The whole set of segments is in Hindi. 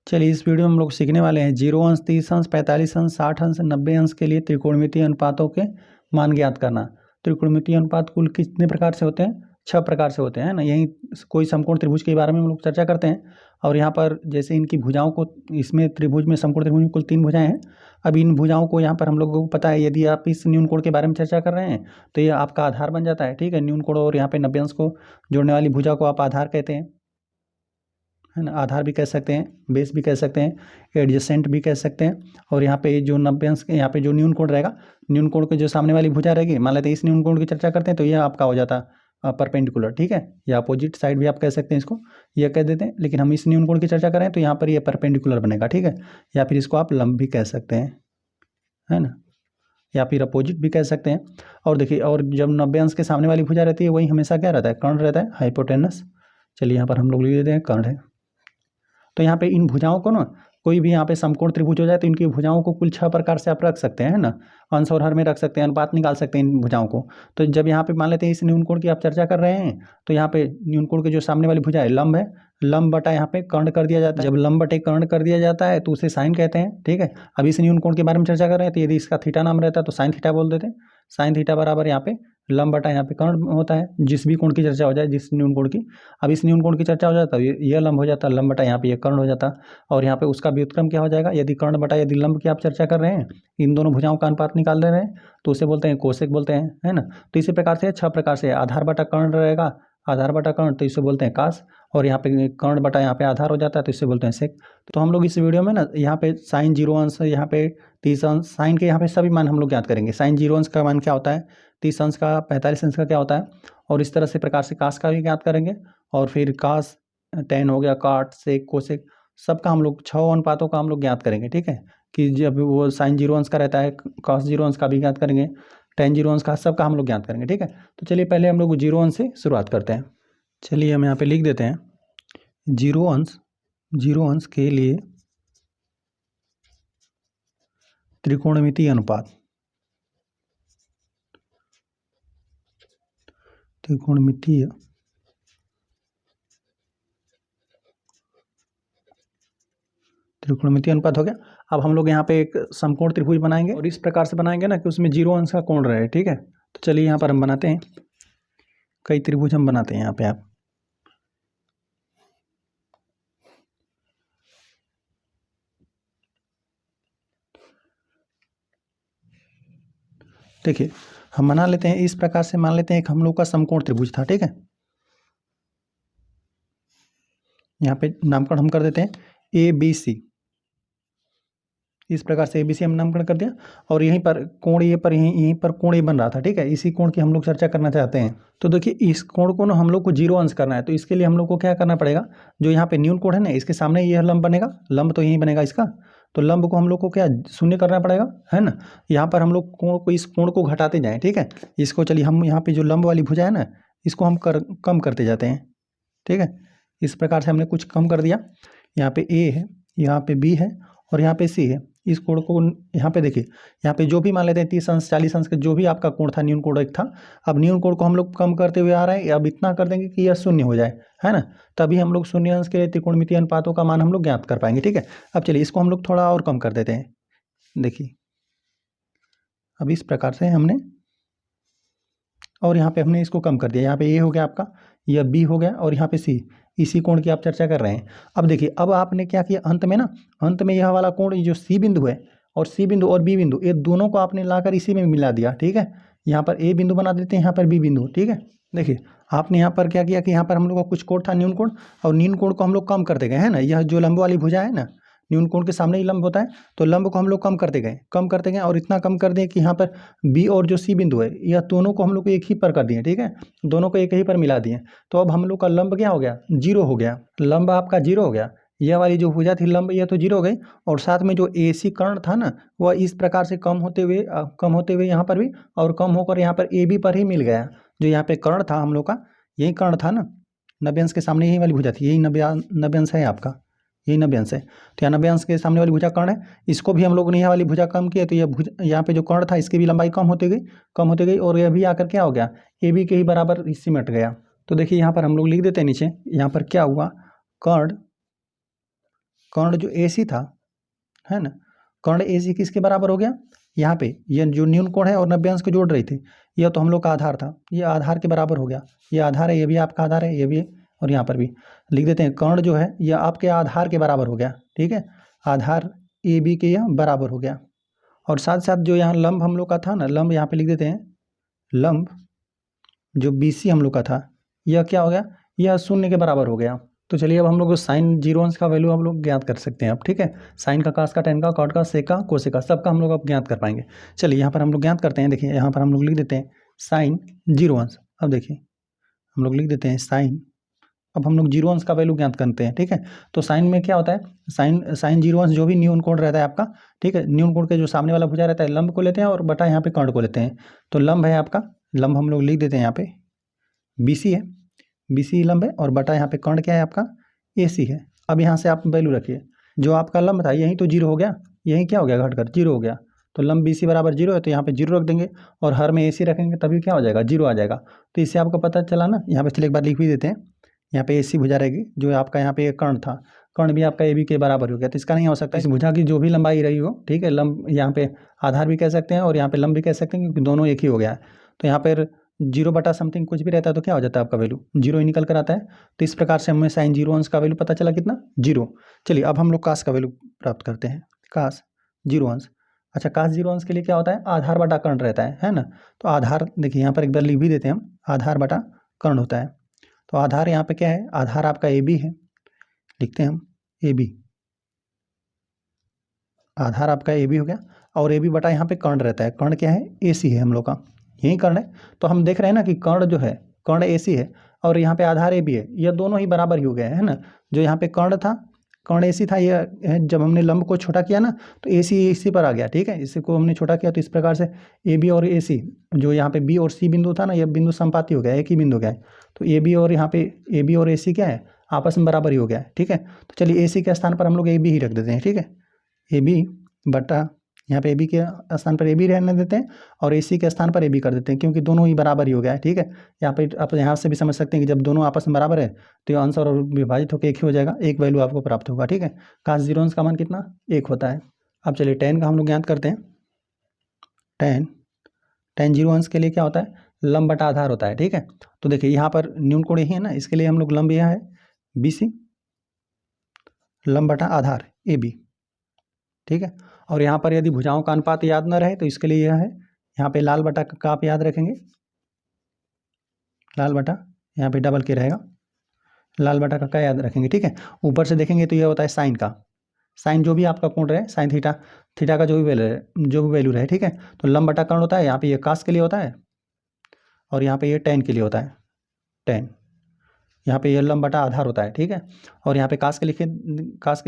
चलिए इस वीडियो में हम लोग सीखने वाले हैं 0 अंश, 30 अंश, 45 अंश, 60 अंश, 90 अंश के लिए त्रिकोणमितीय अनुपातों के मान ज्ञात करना। त्रिकोणमितीय अनुपात कुल कितने प्रकार से होते हैं? 6 प्रकार से होते हैं ना। यहीं कोई समकोण त्रिभुज के बारे में हम लोग चर्चा करते हैं। और यहाँ पर जैसे इनकी भुजाओं को, इसमें त्रिभुज में, समकोण त्रिभुज में कुल 3 भुजाएं हैं। अब इन भुजाओं को यहाँ पर हम लोगों को पता है, यदि आप इस न्यून कोण के बारे में चर्चा कर रहे हैं तो ये आपका आधार बन जाता है। ठीक है, न्यून कोण और यहाँ पे 90 अंश को जोड़ने वाली भुजा को आप आधार कहते हैं, है ना। आधार भी कह सकते हैं, बेस भी कह सकते हैं, एडजेसेंट भी कह सकते हैं। और यहाँ पे जो 90 अंश, यहाँ पे जो न्यून कोण रहेगा, न्यून कोण के जो सामने वाली भुजा रहेगी, मान लेते हैं इस न्यून कोण की चर्चा करते हैं तो यह आपका हो जाता परपेंडिकुलर। ठीक है, या अपोजिट साइड भी आप कह सकते हैं, इसको यह कह देते हैं। लेकिन हम इस न्यून कोण की चर्चा करें तो यहाँ पर यह परपेंडिकुलर बनेगा। ठीक है, या फिर इसको आप लंब भी कह सकते हैं, है ना, या फिर अपोजिट भी कह सकते हैं। और देखिए, और जब 90 अंश के सामने वाली भुजा रहती है वही हमेशा क्या रहता है? कर्ण रहता है, हाइपोटेनस। चलिए यहाँ पर हम लोग लिख देते हैं कर्ण है। तो यहाँ पे इन भुजाओं को ना, कोई भी यहाँ पे समकोण त्रिभुज हो जाए तो इनकी भुजाओं को कुल 6 प्रकार से आप रख सकते हैं, है ना। अंश और हर में रख सकते हैं, अनुपात निकाल सकते हैं इन भुजाओं को। तो जब यहाँ पे मान लेते हैं इस न्यून कोण की आप चर्चा कर रहे हैं तो यहाँ पे न्यून कोण के जो सामने वाली भुजा है लंब है, लंब बटा यहाँ पे कर्ण कर दिया जाता है। जब लंब बटे कर्ण कर दिया जाता है तो उसे साइन कहते हैं। ठीक है, अब इस न्यून कोण के बारे में चर्चा कर रहे हैं तो यदि इसका थीटा नाम रहता है तो साइन थीटा बोल देते हैं। साइन थीटा बराबर यहाँ पे लंब बटा यहाँ पे कर्ण होता है, जिस भी कोण की चर्चा हो जाए, जिस न्यून कोण की। अब इस न्यून कोण की चर्चा हो जाता है यह लंब हो जाता है, लंब बटा यहाँ पे ये कर्ण हो जाता। और यहाँ पे उसका व्युत्क्रम क्या हो जाएगा? यदि कर्ण बटा यदि लंब की आप चर्चा कर रहे हैं, इन दोनों भुजाओं का अनुपात निकाल दे रहे हैं तो उसे बोलते हैं कोसेक बोलते हैं, है ना। तो इसी प्रकार से 6 प्रकार से आधार बटा कर्ण रहेगा, आधार बटा कर्ण तो इसे बोलते हैं कास। और यहाँ पे कर्ण बटा यहाँ पे आधार हो जाता है तो इसे बोलते हैं सेक। तो हम लोग इस वीडियो में ना यहाँ पे साइन 0 अंश, यहाँ पे 30 अंश, साइन के यहाँ पे सभी मान हम लोग ज्ञात करेंगे। साइन 0 अंश का मान क्या होता है, 30 अंश का, 45 अंश का क्या होता है, और इस तरह से प्रकार से कास का भी ज्ञात करेंगे। और फिर कास, टेन हो गया, काट, सेक, कोसेक, सबका हम लोग 6 अनुपातों का हम लोग ज्ञात करेंगे। ठीक है, कि जब वो साइन 0 अंश का रहता है, कॉस 0 अंश का भी ज्ञात करेंगे, टेन 0 अंश का, सबका हम लोग ज्ञात करेंगे। ठीक है, तो चलिए पहले हम लोग 0 अंश से शुरुआत करते हैं। चलिए हम यहाँ पे लिख देते हैं 0 अंश, 0 अंश के लिए त्रिकोणमितीय अनुपात, त्रिकोणमितीय अनुपात हो गया। अब हम लोग यहाँ पे एक समकोण त्रिभुज बनाएंगे और इस प्रकार से बनाएंगे ना कि उसमें 0 अंश का कोण रहे। ठीक है, तो चलिए यहाँ पर हम बनाते हैं, कई त्रिभुज हम बनाते हैं यहाँ पे। आप देखिए, हम बना लेते हैं इस प्रकार से, मान लेते हैं एक हम लोग का समकोण त्रिभुज था। ठीक है, यहाँ पे नामकरण हम कर देते हैं ABC। इस प्रकार से ABC हम नामकरण कर दिया। और यहीं पर कोण ये पर, यहीं पर कोण ये बन रहा था। ठीक है, इसी कोण की हम लोग चर्चा करना चाहते हैं। तो देखिए, इस कोण को ना हम लोग को 0 अंश करना है, तो इसके लिए हम लोग को क्या करना पड़ेगा, जो यहाँ पे न्यून कोण है ना, इसके सामने यह लंब बनेगा, लंब तो यहीं बनेगा इसका, तो लंब को हम लोग को क्या शून्य करना पड़ेगा, है ना। यहाँ पर हम लोग कोण को, इस कोण को घटाते जाएं। ठीक है, इसको चलिए हम यहाँ पे जो लंब वाली भुजा है ना, इसको हम कम करते जाते हैं। ठीक है, इस प्रकार से हमने कुछ कम कर दिया। यहाँ पे A है, यहाँ पे B है और यहाँ पे C है। इस कोण को यहाँ पे देखिए, यहाँ पे जो भी मान लेते हैं 30 अंश, 40 अंश का जो भी आपका कोण था, न्यून कोण एक था। अब न्यून कोण को हम लोग कम करते हुए आ रहे हैं, अब इतना कर देंगे कि यह शून्य हो जाए, है ना। तभी हम लोग शून्य अंश के त्रिकोणमितीय अनुपातों का मान हम लोग ज्ञात कर पाएंगे। ठीक है, अब चलिए इसको हम लोग थोड़ा और कम कर देते हैं। देखिए, अब इस प्रकार से हमने, और यहाँ पे हमने इसको कम कर दिया। यहाँ पे A हो गया आपका, यह B हो गया, और यहाँ पे C, इसी कोण की आप चर्चा कर रहे हैं। अब देखिए, अब आपने क्या किया, अंत में ना, अंत में यह वाला कोण, जो C बिंदु है, और C बिंदु और B बिंदु, ये दोनों को आपने लाकर इसी में मिला दिया। ठीक है, यहाँ पर A बिंदु बना देते हैं, यहाँ पर B बिंदु। ठीक है, देखिए आपने यहाँ पर क्या किया कि यहाँ पर हम लोग का कुछ कोण था, न्यून कोण, और न्यून कोण को हम लोग कम करते गए, है ना। यह जो लंब वाली भुजा है ना, न्यून कोण के सामने ही लंब होता है, तो लंब को हम लोग कम करते गए और इतना कम कर दिए कि यहाँ पर B और जो C बिंदु है, यह दोनों को हम लोग को एक ही पर कर दिए। ठीक है, दोनों को एक ही पर मिला दिए। तो अब हम लोग का लंब क्या हो गया, 0 हो गया, लंब आपका 0 हो गया। यह वाली जो भुजा थी लंब, यह तो 0 हो गई, और साथ में जो AC कर्ण था ना, वह इस प्रकार से कम होते हुए यहाँ पर भी, और कम होकर यहाँ पर AB पर ही मिल गया। जो यहाँ पे कर्ण था हम लोग का, यही कर्ण था ना, 90 अंश के सामने यही वाली भुजा थी, यही 90 अंश है आपका, यही 90 अंश है। तो यहाँ 90 अंश के सामने वाली भुजा कर्ण है, इसको भी हम लोग ने यह वाली भुजा कम किया, तो यह भुजा, यहाँ पे जो कर्ण था, इसकी भी लंबाई कम होती गई, और यह भी आकर क्या हो गया, AB के ही बराबर सिमट गया। तो देखिए यहाँ पर हम लोग लिख देते हैं नीचे, यहाँ पर क्या हुआ, कर्ण जो AC था, है ना, कर्ण AC किसके बराबर हो गया, यहाँ पे ये जो न्यून कोण है और 90 अंश को जोड़ रही थी, यह तो हम लोग का आधार था, ये आधार के बराबर हो गया, ये आधार है, ये भी आपका आधार है, ये भी है, और यहाँ पर भी लिख देते हैं कर्ण जो है यह आपके आधार के बराबर हो गया, ठीक है, आधार AB के यह बराबर हो गया। और साथ साथ जो यहाँ लंब हम लोग का था ना, लंब यहाँ पे लिख देते हैं, लंब जो BC हम लोग का था यह क्या हो गया, यह 0 के बराबर हो गया। तो चलिए अब हम लोग साइन 0 अंश का वैल्यू हम लोग ज्ञात कर सकते हैं अब, ठीक है, साइन का, कास का, टेन का, कॉट का, सेक का, कोसेक का, सबका हम लोग अब ज्ञात कर पाएंगे। चलिए यहाँ पर हम लोग ज्ञात करते हैं, देखिए यहाँ पर हम लोग लिख देते हैं साइन 0 अंश। अब देखिए हम लोग लिख देते हैं साइन, अब हम लोग 0 अंश का वैल्यू ज्ञात करते हैं, ठीक है। तो साइन में क्या होता है, साइन 0 अंश जो भी न्यून कोण रहता है आपका, ठीक है, न्यून कोण के जो सामने वाला भुजा रहता है लंब को लेते हैं और बटा यहाँ पे कर्ण को लेते हैं। तो लंब है आपका, लंब हम लोग लिख देते हैं यहाँ पे BC है, BC लंब है, और बटा यहाँ पे कर्ण क्या है आपका AC है। अब यहाँ से आप वैल्यू रखिए, जो आपका लंब था यही तो 0 हो गया, यही क्या हो गया घटकर 0 हो गया, तो लंब BC बराबर 0 है, तो यहाँ पे 0 रख देंगे और हर में AC रखेंगे तभी क्या हो जाएगा 0 आ जाएगा। तो इससे आपको पता चला ना, यहाँ पे चलिए एक बार लिख भी देते हैं, यहाँ पे AC भुजा रहेगी, जो आपका यहाँ पे कर्ण था, कर्ण भी आपका AB के बराबर हो गया, तो इसका नहीं हो सकता, इस भुजा की जो भी लंबाई रही हो, ठीक है, लंब यहाँ पे आधार भी कह सकते हैं और यहाँ पे लंब भी कह सकते हैं, क्योंकि दोनों एक ही हो गया है। तो यहाँ पर 0 बटा समथिंग कुछ भी रहता है तो क्या हो जाता है आपका वैल्यू 0 ही निकल कर आता है। तो इस प्रकार से हमें साइन 0 अंश का वैल्यू पता चला कितना 0। चलिए अब हम लोग कास का वैल्यू प्राप्त करते हैं, कास 0 अंश। अच्छा, कास 0 अंश के लिए क्या होता है, आधार बटा कर्ण रहता है ना। तो आधार देखिए यहाँ पर एक बार लिख भी देते हैं हम, आधार बटा कर्ण होता है। तो आधार यहाँ पे क्या है, आधार आपका AB है, लिखते हैं हम AB, आधार आपका AB हो गया, और AB बटा यहाँ पे कर्ण रहता है, कर्ण क्या है AC है हम लोग का, यही कर्ण है। तो हम देख रहे हैं ना कि कर्ण जो है, कर्ण AC है और यहाँ पे आधार AB है, यह दोनों ही बराबर ही हो गए है ना। जो यहाँ पे कर्ण था, कर्ण AC था, यह जब हमने लंब को छोटा किया ना तो AC इसी पर आ गया, ठीक है, इसी को हमने छोटा किया। तो इस प्रकार से AB और AC जो यहाँ पे B और C बिंदु था ना, यह बिंदु संपाती हो गया, एक ही बिंदु हो गया है। तो AB और यहाँ पे AB और AC क्या है, आपस में बराबर ही हो गया है, ठीक है। तो चलिए AC के स्थान पर हम लोग AB ही रख देते हैं, ठीक है, AB बटा यहाँ पे AB के स्थान पर AB रहने देते हैं और AC के स्थान पर AB कर देते हैं, क्योंकि दोनों ही बराबर ही हो गया है, ठीक है। यहाँ पे आप यहाँ से भी समझ सकते हैं कि जब दोनों आपस में बराबर है तो ये आंसर और विभाजित होकर एक ही हो जाएगा, एक वैल्यू आपको प्राप्त होगा, ठीक है। कास 0 अंश का मान कितना 1 होता है। अब चलिए tan का हम लोग ज्ञात करते हैं, tan 0 अंश के लिए क्या होता है, लंब बटा आधार होता है, ठीक है। तो देखिए यहाँ पर न्यून कोण यही है ना, इसके लिए हम लोग लंब यहाँ है BC, लंब बटा आधार AB, ठीक है। और यहाँ पर यदि भुजाओं का अनुपात याद न रहे तो इसके लिए यह है, यहाँ पे लाल बटा का आप याद रखेंगे, लाल बटा यहाँ पे डबल के रहेगा, लाल बटा का याद रखेंगे, ठीक है। ऊपर से देखेंगे तो यह होता है साइन का, साइन जो भी आपका कोण रहे, साइन थीटा, थीटा का जो भी वैल्यू रहे, ठीक है। तो लंब बटा कर्ण होता है, यहाँ पे ये कास के लिए होता है और यहाँ पे ये tan के लिए होता है, tan, यहाँ पे ये लंब बटा आधार होता है, ठीक है। और यहाँ पे कास के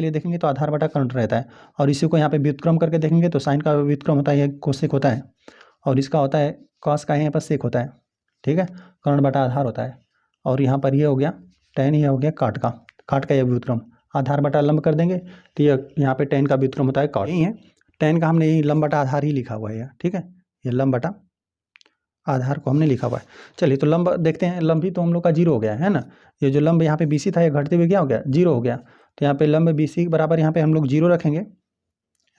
लिए देखेंगे तो आधार बटा कर्ण रहता है, और इसी को यहाँ पे व्युत्क्रम करके देखेंगे तो साइन का व्युत्क्रम होता है, ये कोसेक होता है, और इसका होता है कॉस का यहाँ पर सेक होता है, ठीक है, कर्ण बटा आधार होता है। और यहाँ पर ये हो गया tan, ये हो गया काट का यह व्युत्क्रम, आधार बटा लंब कर देंगे तो ये यहाँ पे tan का व्युत्क्रम होता है काट, यही है tan का हमने यही लंब बटा आधार ही लिखा हुआ है, ठीक है, ये लंब बटा आधार को हमने लिखा हुआ है। चलिए तो लंब देखते हैं, लंब भी तो हम लोग का 0 हो गया है ना, ये जो लंब यहाँ पे BC था ये घटते हुए क्या हो गया 0 हो गया। तो यहाँ पे लंब BC के बराबर यहाँ पे हम लोग 0 रखेंगे, है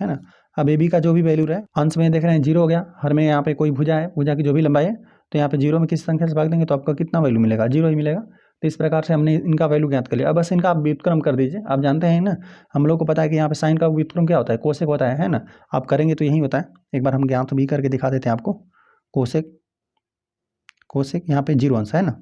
ना। अब AB का जो भी वैल्यू रहे, अंश में देख रहे हैं 0 हो गया, हर में यहाँ पे कोई भुजा है, भुजा की जो भी लंबाई है, तो यहाँ पे 0 में किस संख्या से भाग देंगे तो आपका कितना वैल्यू मिलेगा 0 ही मिलेगा। तो इस प्रकार से हमने इनका वैल्यू ज्ञात कर लिया। अब बस इनका आप व्युत्क्रम कर दीजिए, आप जानते हैं ना, हम लोग को पता है कि यहाँ पे साइन का व्युत्क्रम क्या होता है, कोसेक होता है ना। आप करेंगे तो यही होता है, एक बार हम ज्ञात भी करके दिखा देते हैं आपको। कोसेक यहाँ पे 0 अंश है ना,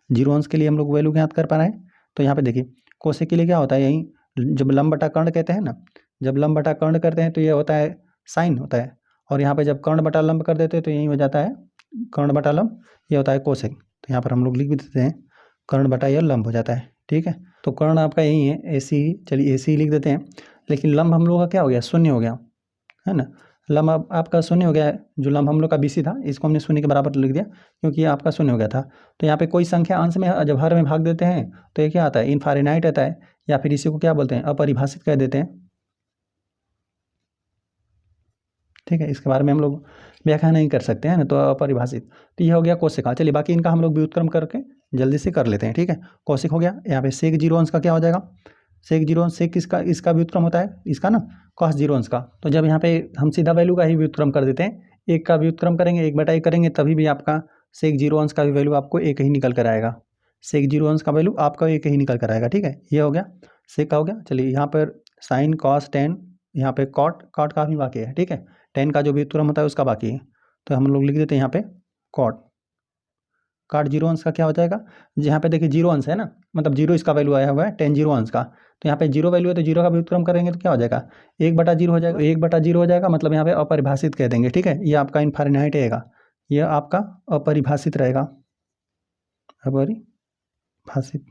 0 अंश के लिए हम लोग वैल्यू ज्ञात कर पा रहे हैं। तो यहाँ पे देखिए कोसेक के लिए क्या होता है, यही जब लंब बटा कर्ण कहते हैं ना, जब लंब बटा कर्ण करते हैं तो ये होता है साइन होता है, और यहाँ पे जब कर्ण बटा लंब कर देते हैं तो यही हो जाता है कर्ण बटा लंब, ये होता है कोसेक। तो यहाँ पर हम लोग लिख भी देते हैं कर्ण बटा यह लंब हो जाता है, ठीक है। तो कर्ण आपका यही है AC, चलिए AC लिख देते हैं, लेकिन लंब हम लोग का क्या हो गया 0 हो गया, है ना। लंब आपका 0 हो गया है, जो लंब हम लोग का BC था इसको हमने 0 के बराबर लिख दिया, क्योंकि ये आपका 0 हो गया था। तो यहाँ पे कोई संख्या अंश में जब हर में भाग देते हैं तो ये क्या आता है इनफाइनाइट आता है, या फिर इसी को क्या बोलते हैं अपरिभाषित कह देते हैं, ठीक है। इसके बारे में हम लोग व्याख्या नहीं कर सकते हैं ना, तो अपरिभाषित। तो ये हो गया कोसेक। चलिए बाकी इनका हम लोग व्युत्क्रम करके जल्दी से कर लेते हैं, ठीक है। कोसेक हो गया, यहाँ पे सेक 0 अंश का क्या हो जाएगा, सेक 0 अंश सेक किसका, इसका व्युत्क्रम होता है इसका ना, cos 0 अंश का। तो जब यहाँ पे हम सीधा वैल्यू का ही व्युत्क्रम कर देते हैं, एक का व्युत्क्रम करेंगे 1/1 करेंगे, तभी भी आपका सेक 0 अंश का भी वैल्यू आपको एक ही निकल कर आएगा। सेक 0 अंश का वैल्यू आपका एक ही निकल कर आएगा। ठीक है, ये हो गया सेक का हो गया। चलिए यहाँ पर साइन कॉस टेन, यहाँ पे कॉट का भी बाकी है। ठीक है, टेन का जो व्युत्क्रम होता है उसका बाकी है, तो हम लोग लिख देते हैं यहाँ पे कॉट 0 अंश का क्या हो जाएगा, यहाँ पे देखिए 0 अंश है ना, मतलब 0 इसका वैल्यू आया हुआ है टेन 0 अंश का, तो यहाँ पे 0 वैल्यू है तो 0 का व्युत्क्रम करेंगे तो क्या हो जाएगा 1/0 हो जाएगा। 1/0 हो जाएगा मतलब यहाँ पे अपरिभाषित कह देंगे। ठीक है, ये आपका इनफाइनाइट रहेगा, ये आपका अपरिभाषित रहेगा, अपरिभाषित।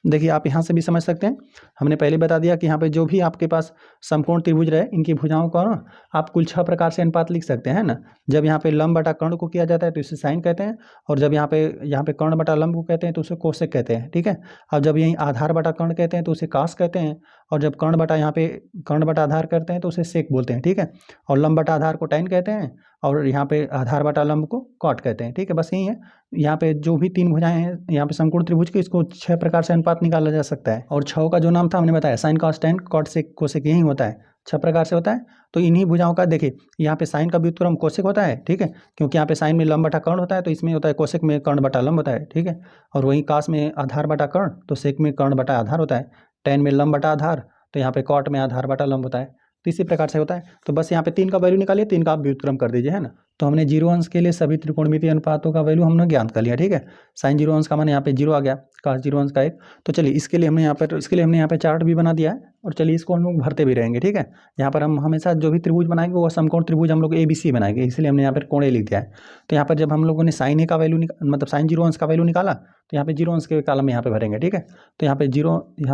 देखिए आप यहाँ से भी समझ सकते हैं, हमने पहले बता दिया कि यहाँ पे जो भी आपके पास समकोण त्रिभुज रहे, इनकी भुजाओं का ना आप कुल 6 प्रकार से अनुपात लिख सकते हैं ना। जब यहाँ पे लंब बटा कर्ण को किया जाता है तो इसे साइन कहते हैं, और जब यहाँ पे कर्ण बटा लंब को कहते हैं तो उसे कोसेक कहते हैं। ठीक है, अब जब यहीं आधार बटा कर्ण कहते हैं तो उसे कास कहते हैं, और जब कर्ण बटा यहाँ पे कर्ण बटा आधार करते हैं तो उसे सेक बोलते हैं। ठीक है, और लंब बटा आधार को टैन कहते हैं, और यहाँ पे आधार बटा लंब को कॉट कहते हैं। ठीक है, बस यही है। यहाँ पे जो भी 3 भुजाएं हैं यहाँ पे समकोण त्रिभुज के, इसको 6 प्रकार से अनुपात निकाला जा सकता है। और 6 का जो नाम था हमने बताया, sine cos tan cot sec cosec, यही होता है, 6 प्रकार से होता है। तो इन्हीं भुजाओं का देखिए यहाँ पे साइन का व्युत्क्रम कोसेक होता है। ठीक है, क्योंकि यहाँ पे साइन में लंब बटा कर्ण होता है, तो इसमें होता है कोसेक में कर्ण बटा लंब होता है। ठीक है, और वहीं कास में आधार बटा कर्ण, तो सेक में कर्ण बटा आधार होता है। टेन में लंब बटा आधार, तो यहाँ पे कॉट में आधार बटा लंब होता है। तो इसी प्रकार से होता है। तो बस यहाँ पे 3 का वैल्यू निकालिए, 3 का आप व्युत्क्रम कर दीजिए, है ना। तो हमने 0 अंश के लिए सभी त्रिकोणमितीय अनुपातों का वैल्यू हमने ज्ञात कर लिया। ठीक है, साइन 0 अंश का मान यहाँ पे 0 आ गया, cos 0 अंश का 1। तो चलिए इसके लिए हमने यहाँ पे चार्ट भी बना दिया है, और चलिए इसको हम लोग भरते भी रहेंगे। ठीक है, यहाँ पर हम हमेशा जो भी त्रिभुज बनाएंगे वो समकोण त्रिभुज हम लोग ABC बनाएंगे, इसलिए हमने यहाँ पर कोण A लिख दिया है। तो यहाँ पर जब हम लोगों ने साइन A का वैल्यू मतलब साइन 0 अंश का वैल्यू निकाला, तो यहाँ पे 0 अंश के कॉलम यहाँ पे भरेंगे। ठीक है, तो यहाँ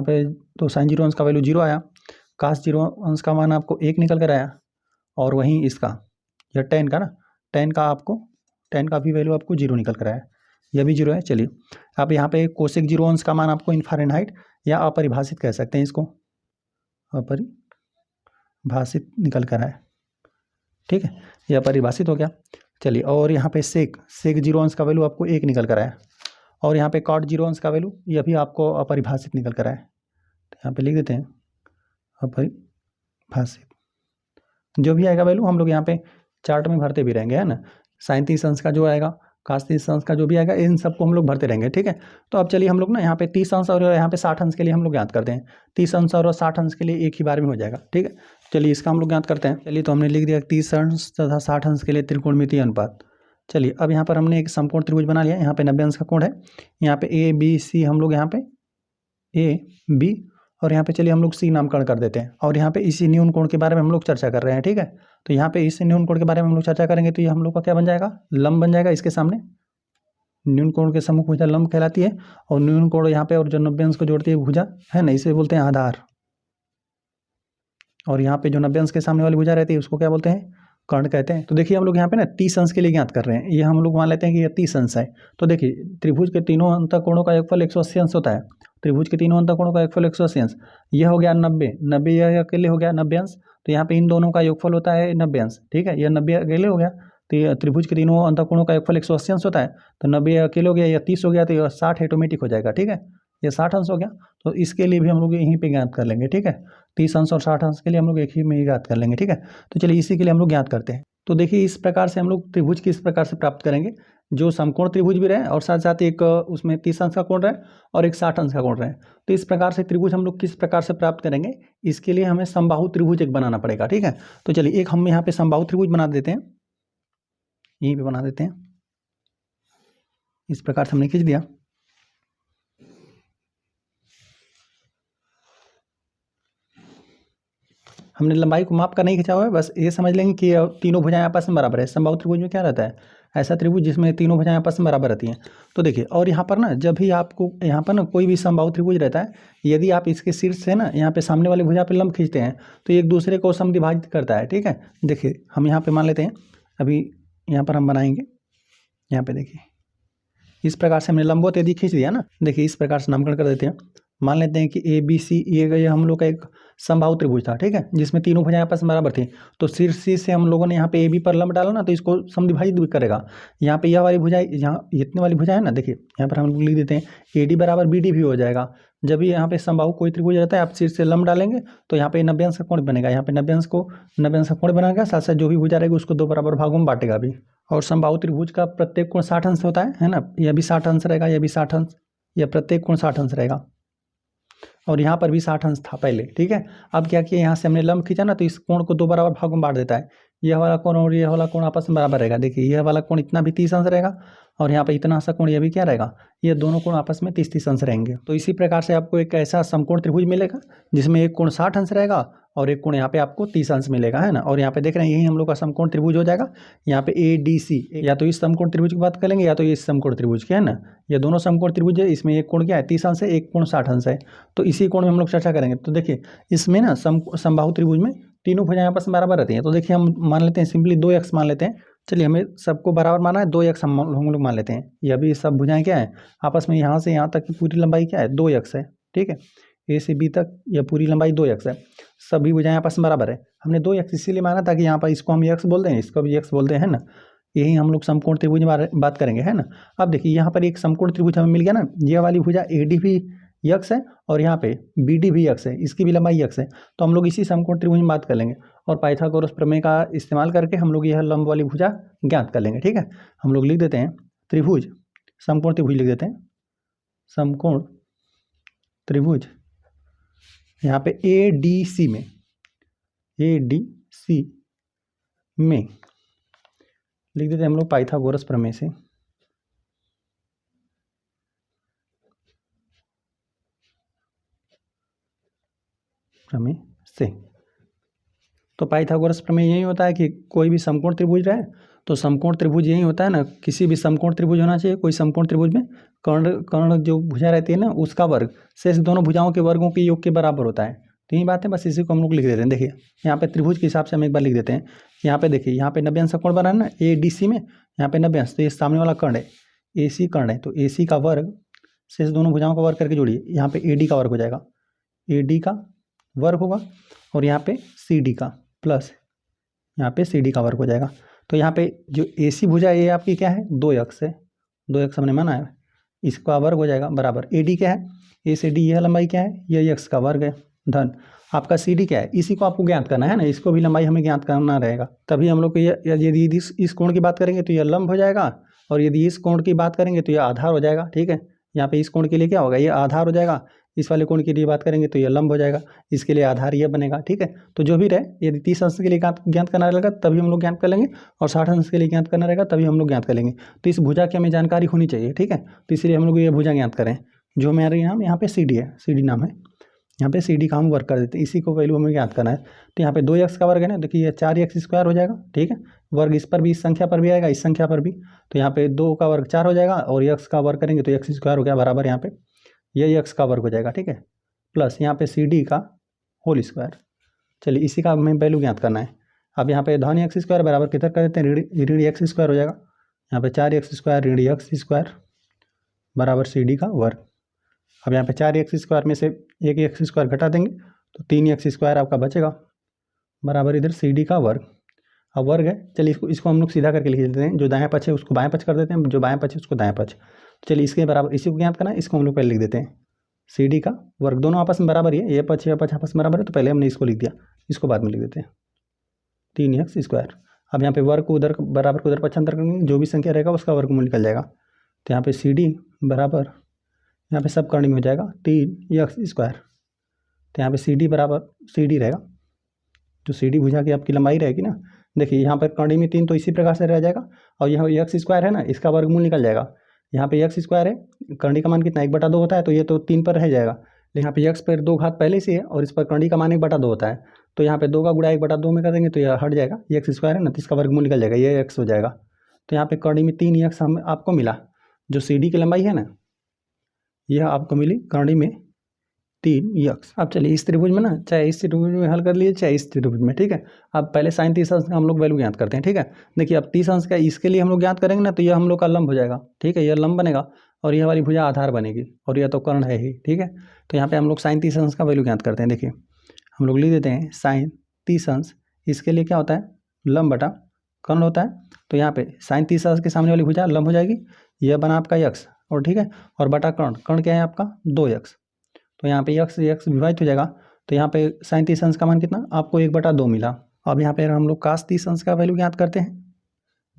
पे तो साइन 0 अंश का वैल्यू 0 आया, cos 0 अंश का मान आपको 1 निकल कर आया, और वहीं इसका या टेन का ना, टेन का भी वैल्यू आपको 0 निकल कर आया, यह भी 0 है। चलिए आप यहाँ पे कोसेक 0 अंश का मान आपको इनफारेनहाइट या अपरिभाषित कह सकते हैं, इसको अपरिभाषित निकल कर आया। ठीक है, यह अपरिभाषित हो गया। चलिए, और यहाँ पे सेक 0 अंश का वैल्यू आपको 1 निकल कर आया, और यहाँ पे कॉट 0 अंश का वैल्यू यह भी आपको अपरिभाषित निकल कर आया। तो यहाँ पे लिख देते हैं अपरिभाषित, जो भी आएगा वैल्यू हम लोग यहाँ पे चार्ट में भरते भी रहेंगे, है ना। साइन 30 अंश का जो आएगा, cos 30 अंश का जो भी आएगा, इन सबको हम लोग भरते रहेंगे। ठीक है, तो अब चलिए हम लोग ना यहाँ पे 30 अंश और यहाँ पे 60 अंश के लिए हम लोग ज्ञात करते हैं। 30 अंश और 60 अंश के लिए एक ही बार में हो जाएगा। ठीक है, चलिए इसका हम लोग ज्ञात करते हैं। चलिए तो हमने लिख दिया 30 अंश तथा 60 अंश के लिए त्रिकोणमितीय अनुपात। चलिए अब यहाँ पर हमने एक समकोण त्रिभुज बना लिया, यहाँ पे 90 अंश का कोण है, यहाँ पे ABC हम लोग यहाँ पे AB, और यहाँ पे चलिए हम लोग C नामकरण कर देते हैं, और यहाँ पे इसी न्यून कोण के बारे में हम लोग चर्चा कर रहे हैं। ठीक है, तो यहाँ पे इस न्यून कोण के बारे में हम लोग चर्चा करेंगे, तो ये हम लोग का क्या बन जाएगा, लंब बन जाएगा इसके सामने। न्यून कोण के सम्मुख भुजा लंब कहलाती है, और न्यून कोण यहाँ पे और जो 90 अंश को जोड़ती है भुजा है ना, इसे बोलते हैं आधार। और यहाँ पे जो 90 अंश के सामने वाली भुजा रहती है उसको क्या बोलते हैं, कर्ण कहते हैं। तो देखिए हम लोग यहाँ पे ना 30 अंश के लिए ज्ञात कर रहे हैं, ये हम लोग मान लेते हैं कि ये 30 अंश है। तो देखिए त्रिभुज के तीनों अंतःकोणों का योगफल 180 अंश होता है, त्रिभुज के तीनों अंतःकोणों का योगफल 180 अंश, यह हो गया 90 यह अकेले हो गया 90 अंश। तो यहाँ पे इन दोनों का योगफल होता है 90 अंश। ठीक है, यह 90 अकेले हो गया, तो ये त्रिभुज के तीनों अंतःकोणों का योगफल 180 अंश होता है, तो 90 अकेले हो गया, यह 30 हो गया, तो यह 60 ऑटोमेटिक हो जाएगा। ठीक है, ये 60 अंश हो गया, तो इसके लिए भी हम लोग यहीं पे ज्ञात कर लेंगे। ठीक है, 30 अंश और 60 अंश के लिए हम लोग एक ही में ही ज्ञात कर लेंगे। ठीक है, तो चलिए इसी के लिए हम लोग ज्ञात करते हैं। तो देखिए इस प्रकार से हम लोग त्रिभुज किस प्रकार से प्राप्त करेंगे, जो समकोण त्रिभुज भी रहे और साथ साथ एक उसमें 30 अंश का कोण रहे और एक 60 अंश का कोण रहे। तो इस प्रकार से त्रिभुज हम लोग किस प्रकार से प्राप्त करेंगे, इसके लिए हमें समबाहु त्रिभुज एक बनाना पड़ेगा। ठीक है, तो चलिए एक हम यहाँ पे समबाहु त्रिभुज बना देते हैं, यहीं पे बना देते हैं। इस प्रकार से हमने खींच दिया। हमने लंबाई को माप कर नहीं खींचा हुआ है, बस ये समझ लेंगे कि तीनों भुजाएं आपस में बराबर है। समबाहु त्रिभुज में क्या रहता है, ऐसा त्रिभुज जिसमें तीनों भुजाएं आपस में बराबर रहती हैं। तो देखिए, और यहाँ पर ना जब भी आपको यहाँ पर ना कोई भी समबाहु त्रिभुज रहता है, यदि आप इसके शीर्ष से ना यहाँ पे सामने वाले भुजा पे लंब खींचते हैं तो एक दूसरे को समद्विभाजित करता है। ठीक है, देखिए हम यहाँ पे मान लेते हैं, अभी यहाँ पर हम बनाएंगे, यहाँ पे देखिए इस प्रकार से हमने लंबवत यदि खींच दिया ना, देखिए इस प्रकार से नामकरण कर देते हैं, मान लेते हैं कि ए बी सी ये हम लोग का एक समबाहु त्रिभुज था, ठीक है, जिसमें तीनों भुजाएं आपस में बराबर थी। तो शीर्ष सी से हम लोगों ने यहाँ पे ए बी पर लंब डाला ना, तो इसको समद्विभाजित भी करेगा। यहाँ पे यह वाली भुजाएं, यहाँ इतने वाली भुजाएं है ना, देखिए यहाँ पर हम लोग लिख देते हैं ए डी बराबर बी डी भी हो जाएगा। जब भी यहाँ पे समबाहु कोई त्रिभुज रहता है, आप शीर्ष से लंब डालेंगे तो यहाँ पे 90 अंश का कोण बनेगा। यहाँ पे 90 अंश का कोण बनेगा, साथ साथ जो भी भुजा रहेगी उसको 2 बराबर भागों में बांटेगा भी। और समबाहु त्रिभुज का प्रत्येक कोण 60 अंश होता है ना, यह भी 60 अंश रहेगा, यह भी 60 अंश, यह प्रत्येक कोण 60 अंश रहेगा। और यहाँ पर भी 60 अंश था पहले, ठीक है। अब क्या किया, यहाँ से हमने लंब खींचा ना, तो इस कोण को 2 बराबर भागों में बांट देता है। यह वाला कोण और यह वाला कोण आपस में बराबर रहेगा। देखिए यह वाला कोण इतना भी 30 अंश रहेगा, और यहाँ पे इतना सा कोण यह भी क्या रहेगा, ये दोनों कोण आपस में 30-30 अंश रहेंगे। तो इसी प्रकार से आपको एक ऐसा समकोण त्रिभुज मिलेगा जिसमें एक कोण 60 अंश रहेगा और एक कोण यहाँ पे आपको 30 अंश मिलेगा, है ना। और यहाँ पे देख रहे हैं यही हम लोग का समकोण त्रिभुज हो जाएगा। यहाँ पे ए डी सी, या तो इस समकोण त्रिभुज की बात करेंगे या तो इस समकोण त्रिभुज की, है ना। ये दोनों समकोण त्रिभुज है, इसमें एक कोण क्या है 30 अंश है, एक कोण 60 अंश है। तो इसी कोण में हम लोग चर्चा करेंगे। तो देखिए इसमें ना समबाहु त्रिभुज में तीनों भुजाएं आपस में बराबर रहती हैं। तो देखिए हम मान लेते हैं सिंपली 2x मान लेते हैं। चलिए हमें सबको बराबर माना है, 2x हम लोग मान लेते हैं। यह भी सब भुजाएं क्या है आपस में, यहाँ से यहाँ तक की पूरी लंबाई क्या है 2x है, ठीक है। ए से बी तक यह पूरी लंबाई 2x है। सभी भुजाएं आपस में बराबर है। हमने 2x इसीलिए माना ताकि यहाँ पर इसको हम x बोलते हैं, इसको भी x बोलते हैं ना। यही हम लोग समकोण त्रिभुज में बात करेंगे, है ना। अब देखिए यहाँ पर एक समकोण त्रिभुज हमें मिल गया ना, ये वाली भुजा ए डी भी x है और यहाँ पे बी डी भी x है, इसकी भी लंबाई x है। तो हम लोग इसी समकोण त्रिभुज में बात कर लेंगे और पाइथागोरस प्रमेय का इस्तेमाल करके हम लोग यह लंब वाली भुजा ज्ञात कर लेंगे, ठीक है। हम लोग लिख देते हैं त्रिभुज, समकोण त्रिभुज लिख देते हैं, समकोण त्रिभुज। यहाँ पे ए डी सी में लिख देते हैं हम लोग पाइथागोरस प्रमेय से। तो पाइथागोरस प्रमेय यही होता है कि कोई भी समकोण त्रिभुज रहे तो समकोण त्रिभुज यही होता है ना, किसी भी समकोण त्रिभुज होना चाहिए। कोई समकोण त्रिभुज में कर्ण जो भुजा रहती है ना, उसका वर्ग शेष दोनों भुजाओं के वर्गों के योग के बराबर होता है। तो यही बात है, बस इसी को हम लोग लिख देते हैं। देखिए यहाँ पे त्रिभुज के हिसाब से हम एक बार लिख देते हैं। यहाँ पे देखिए यहाँ पे 90 अंश का कोण बना है ना ए डी सी में, यहाँ पे 90 अंश, तो ये सामने वाला कर्ण है ए सी कर्ण है, तो ए सी का वर्ग शेष दोनों भुजाओं का वर्ग करके जोड़िए। यहाँ पे ए डी का वर्ग हो जाएगा, ए डी का वर्ग होगा, और यहाँ पे सी डी का प्लस यहाँ पे सी डी का वर्ग हो जाएगा। तो यहाँ पे जो ए सी भुजा ये आपकी क्या है 2x है, 2x हमने माना है, इसका वर्ग हो जाएगा बराबर ए डी क्या है, ए से डी यह लंबाई क्या है, यह x का वर्ग है, धन आपका सी डी क्या है, इसी को आपको ज्ञात करना है ना, इसको भी लंबाई हमें ज्ञात करना रहेगा। तभी हम लोग को यदि इस कोण की बात करेंगे तो यह लंब हो जाएगा, और यदि इस कोण की बात करेंगे तो यह आधार हो जाएगा, ठीक है। यहाँ पे इस कोण के लिए क्या होगा, यह आधार हो जाएगा। इस वाले कोण के लिए बात करेंगे तो यह लंब हो जाएगा, इसके लिए आधार यह बनेगा, ठीक है। तो जो भी रहे, यदि 30 अंश के लिए ज्ञात करना रहेगा तभी हम लोग ज्ञात कर लेंगे, और 60 अंश के लिए ज्ञात करना रहेगा तभी हम लोग ज्ञात कर लेंगे। तो इस भुजा की हमें जानकारी होनी चाहिए, ठीक है। तो इसलिए हम लोग ये भुजा ज्ञात करें, जो हमारे यहाँ पे सी डी है, सी डी नाम है, यहाँ पे सी डी का हम वर्क कर देते हैं, इसी को वैल्यू हमें ज्ञात करना है। तो यहाँ पे 2x का वर्ग है ना, देखिए ये 4x स्क्वायर हो जाएगा, ठीक है। वर्ग इस पर भी, इस संख्या पर भी आएगा, इस संख्या पर भी। तो यहाँ पे 2 का वर्ग 4 हो जाएगा, और x का वर्ग करेंगे तो x स्क्वायर हो गया बराबर, यहाँ पे ये x का वर्ग हो जाएगा, ठीक है, प्लस यहाँ पे सी डी का होल स्क्वायर। चलिए इसी का हमें वैल्यू ज्ञात करना है। अब यहाँ पे धन एक्स स्क्वायर बराबर किधर कर देते हैं, ऋण एक्स स्क्वायर हो जाएगा। यहाँ पे 4x स्क्वायर ऋण एक्स स्क्वायर बराबर सी डी का वर्ग। अब यहाँ पे 4x स्क्वायर में से एक एक्स स्क्वायर घटा देंगे तो 3x स्क्वायर आपका बचेगा बराबर इधर सी डी का वर्ग। अब वर्ग है, चलिए इसको हम लोग सीधा करके लिख देते हैं, जो दाएं पक्ष है उसको बाएं पक्ष कर देते हैं, जो बाएं पक्ष है उसको दाएं पक्ष। चलिए इसके बराबर इसी को ज्ञात करना है, इसको हम लोग पहले लिख देते हैं सी डी का वर्ग। दोनों आपस में बराबर ही है, ये पक्ष आपस में बराबर है, तो पहले हमने इसको लिख दिया, इसको बाद में लिख देते हैं 3x स्क्वायर। अब यहाँ पे वर्ग को उधर बराबर को उधर पक्षांतर करेंगे, जो भी संख्या रहेगा उसका वर्गमूल निकल जाएगा। तो यहाँ पे सी डी बराबर, यहाँ पे सब करने में हो जाएगा 3x स्क्वायर। तो यहाँ पे सी डी बराबर सी डी रहेगा, जो सी डी भुजा की आपकी लंबाई रहेगी ना, देखिए यहाँ पर कर्णी में 3 तो इसी प्रकार से रह जाएगा, और यहाँ एक्स स्क्वायर है ना, इसका वर्गमूल निकल जाएगा। यहाँ पे एक्स स्क्वायर है, कर्णी का मान कितना 1/2 होता है, तो ये तो 3 पर रह जाएगा। लेकिन यहाँ पे एक्स पर 2 घात पहले से है, और इस पर कर्णी का मान 1/2 होता है, तो यहाँ पे 2 का गुणा 1/2 में कर देंगे तो यह हट जाएगा, ये एक्स स्क्वायर है ना, तो इसका वर्गमूल निकल जाएगा, ये एक्स हो जाएगा। तो यहाँ पे कर्णी में 3x हम आपको मिला, जो सी डी की लंबाई है ना, यह आपको मिली कर्णी में 3 यक्स। अब चलिए इस त्रिभुज में ना, चाहे इस त्रिभुज में हल कर लिए चाहे इस त्रिभुज में, ठीक है। अब पहले साइन 30 अंश का हम लोग वैल्यू ज्ञात करते हैं, ठीक है। देखिए अब 30 अंश का इसके लिए हम लोग ज्ञात करेंगे ना, तो यह हम लोग का लंब हो जाएगा, ठीक है। यह लंब बनेगा और यह वाली भुजा आधार बनेगी और यह तो कर्ण है ही, ठीक है। तो यहाँ पे हम लोग साइन 30 अंश का वैल्यू ज्ञात करते हैं। देखिए हम लोग लिख देते हैं साइन 30 अंश, इसके लिए क्या होता है, लंब बटा कर्ण होता है। तो यहाँ पे साइन 30 अंश के सामने वाली भुजा लंब हो जाएगी, यह बना आपका यक्स, और ठीक है, और बटा कर्ण, कर्ण क्या है आपका 2 यक्स। तो यहाँ पे यक्स यक्स विभाजित हो जाएगा। तो यहाँ पे साइन 30 अंश का मान कितना, आपको 1/2 मिला। अब यहाँ पे हम लोग कास 30 अंश का वैल्यू ज्ञात करते हैं।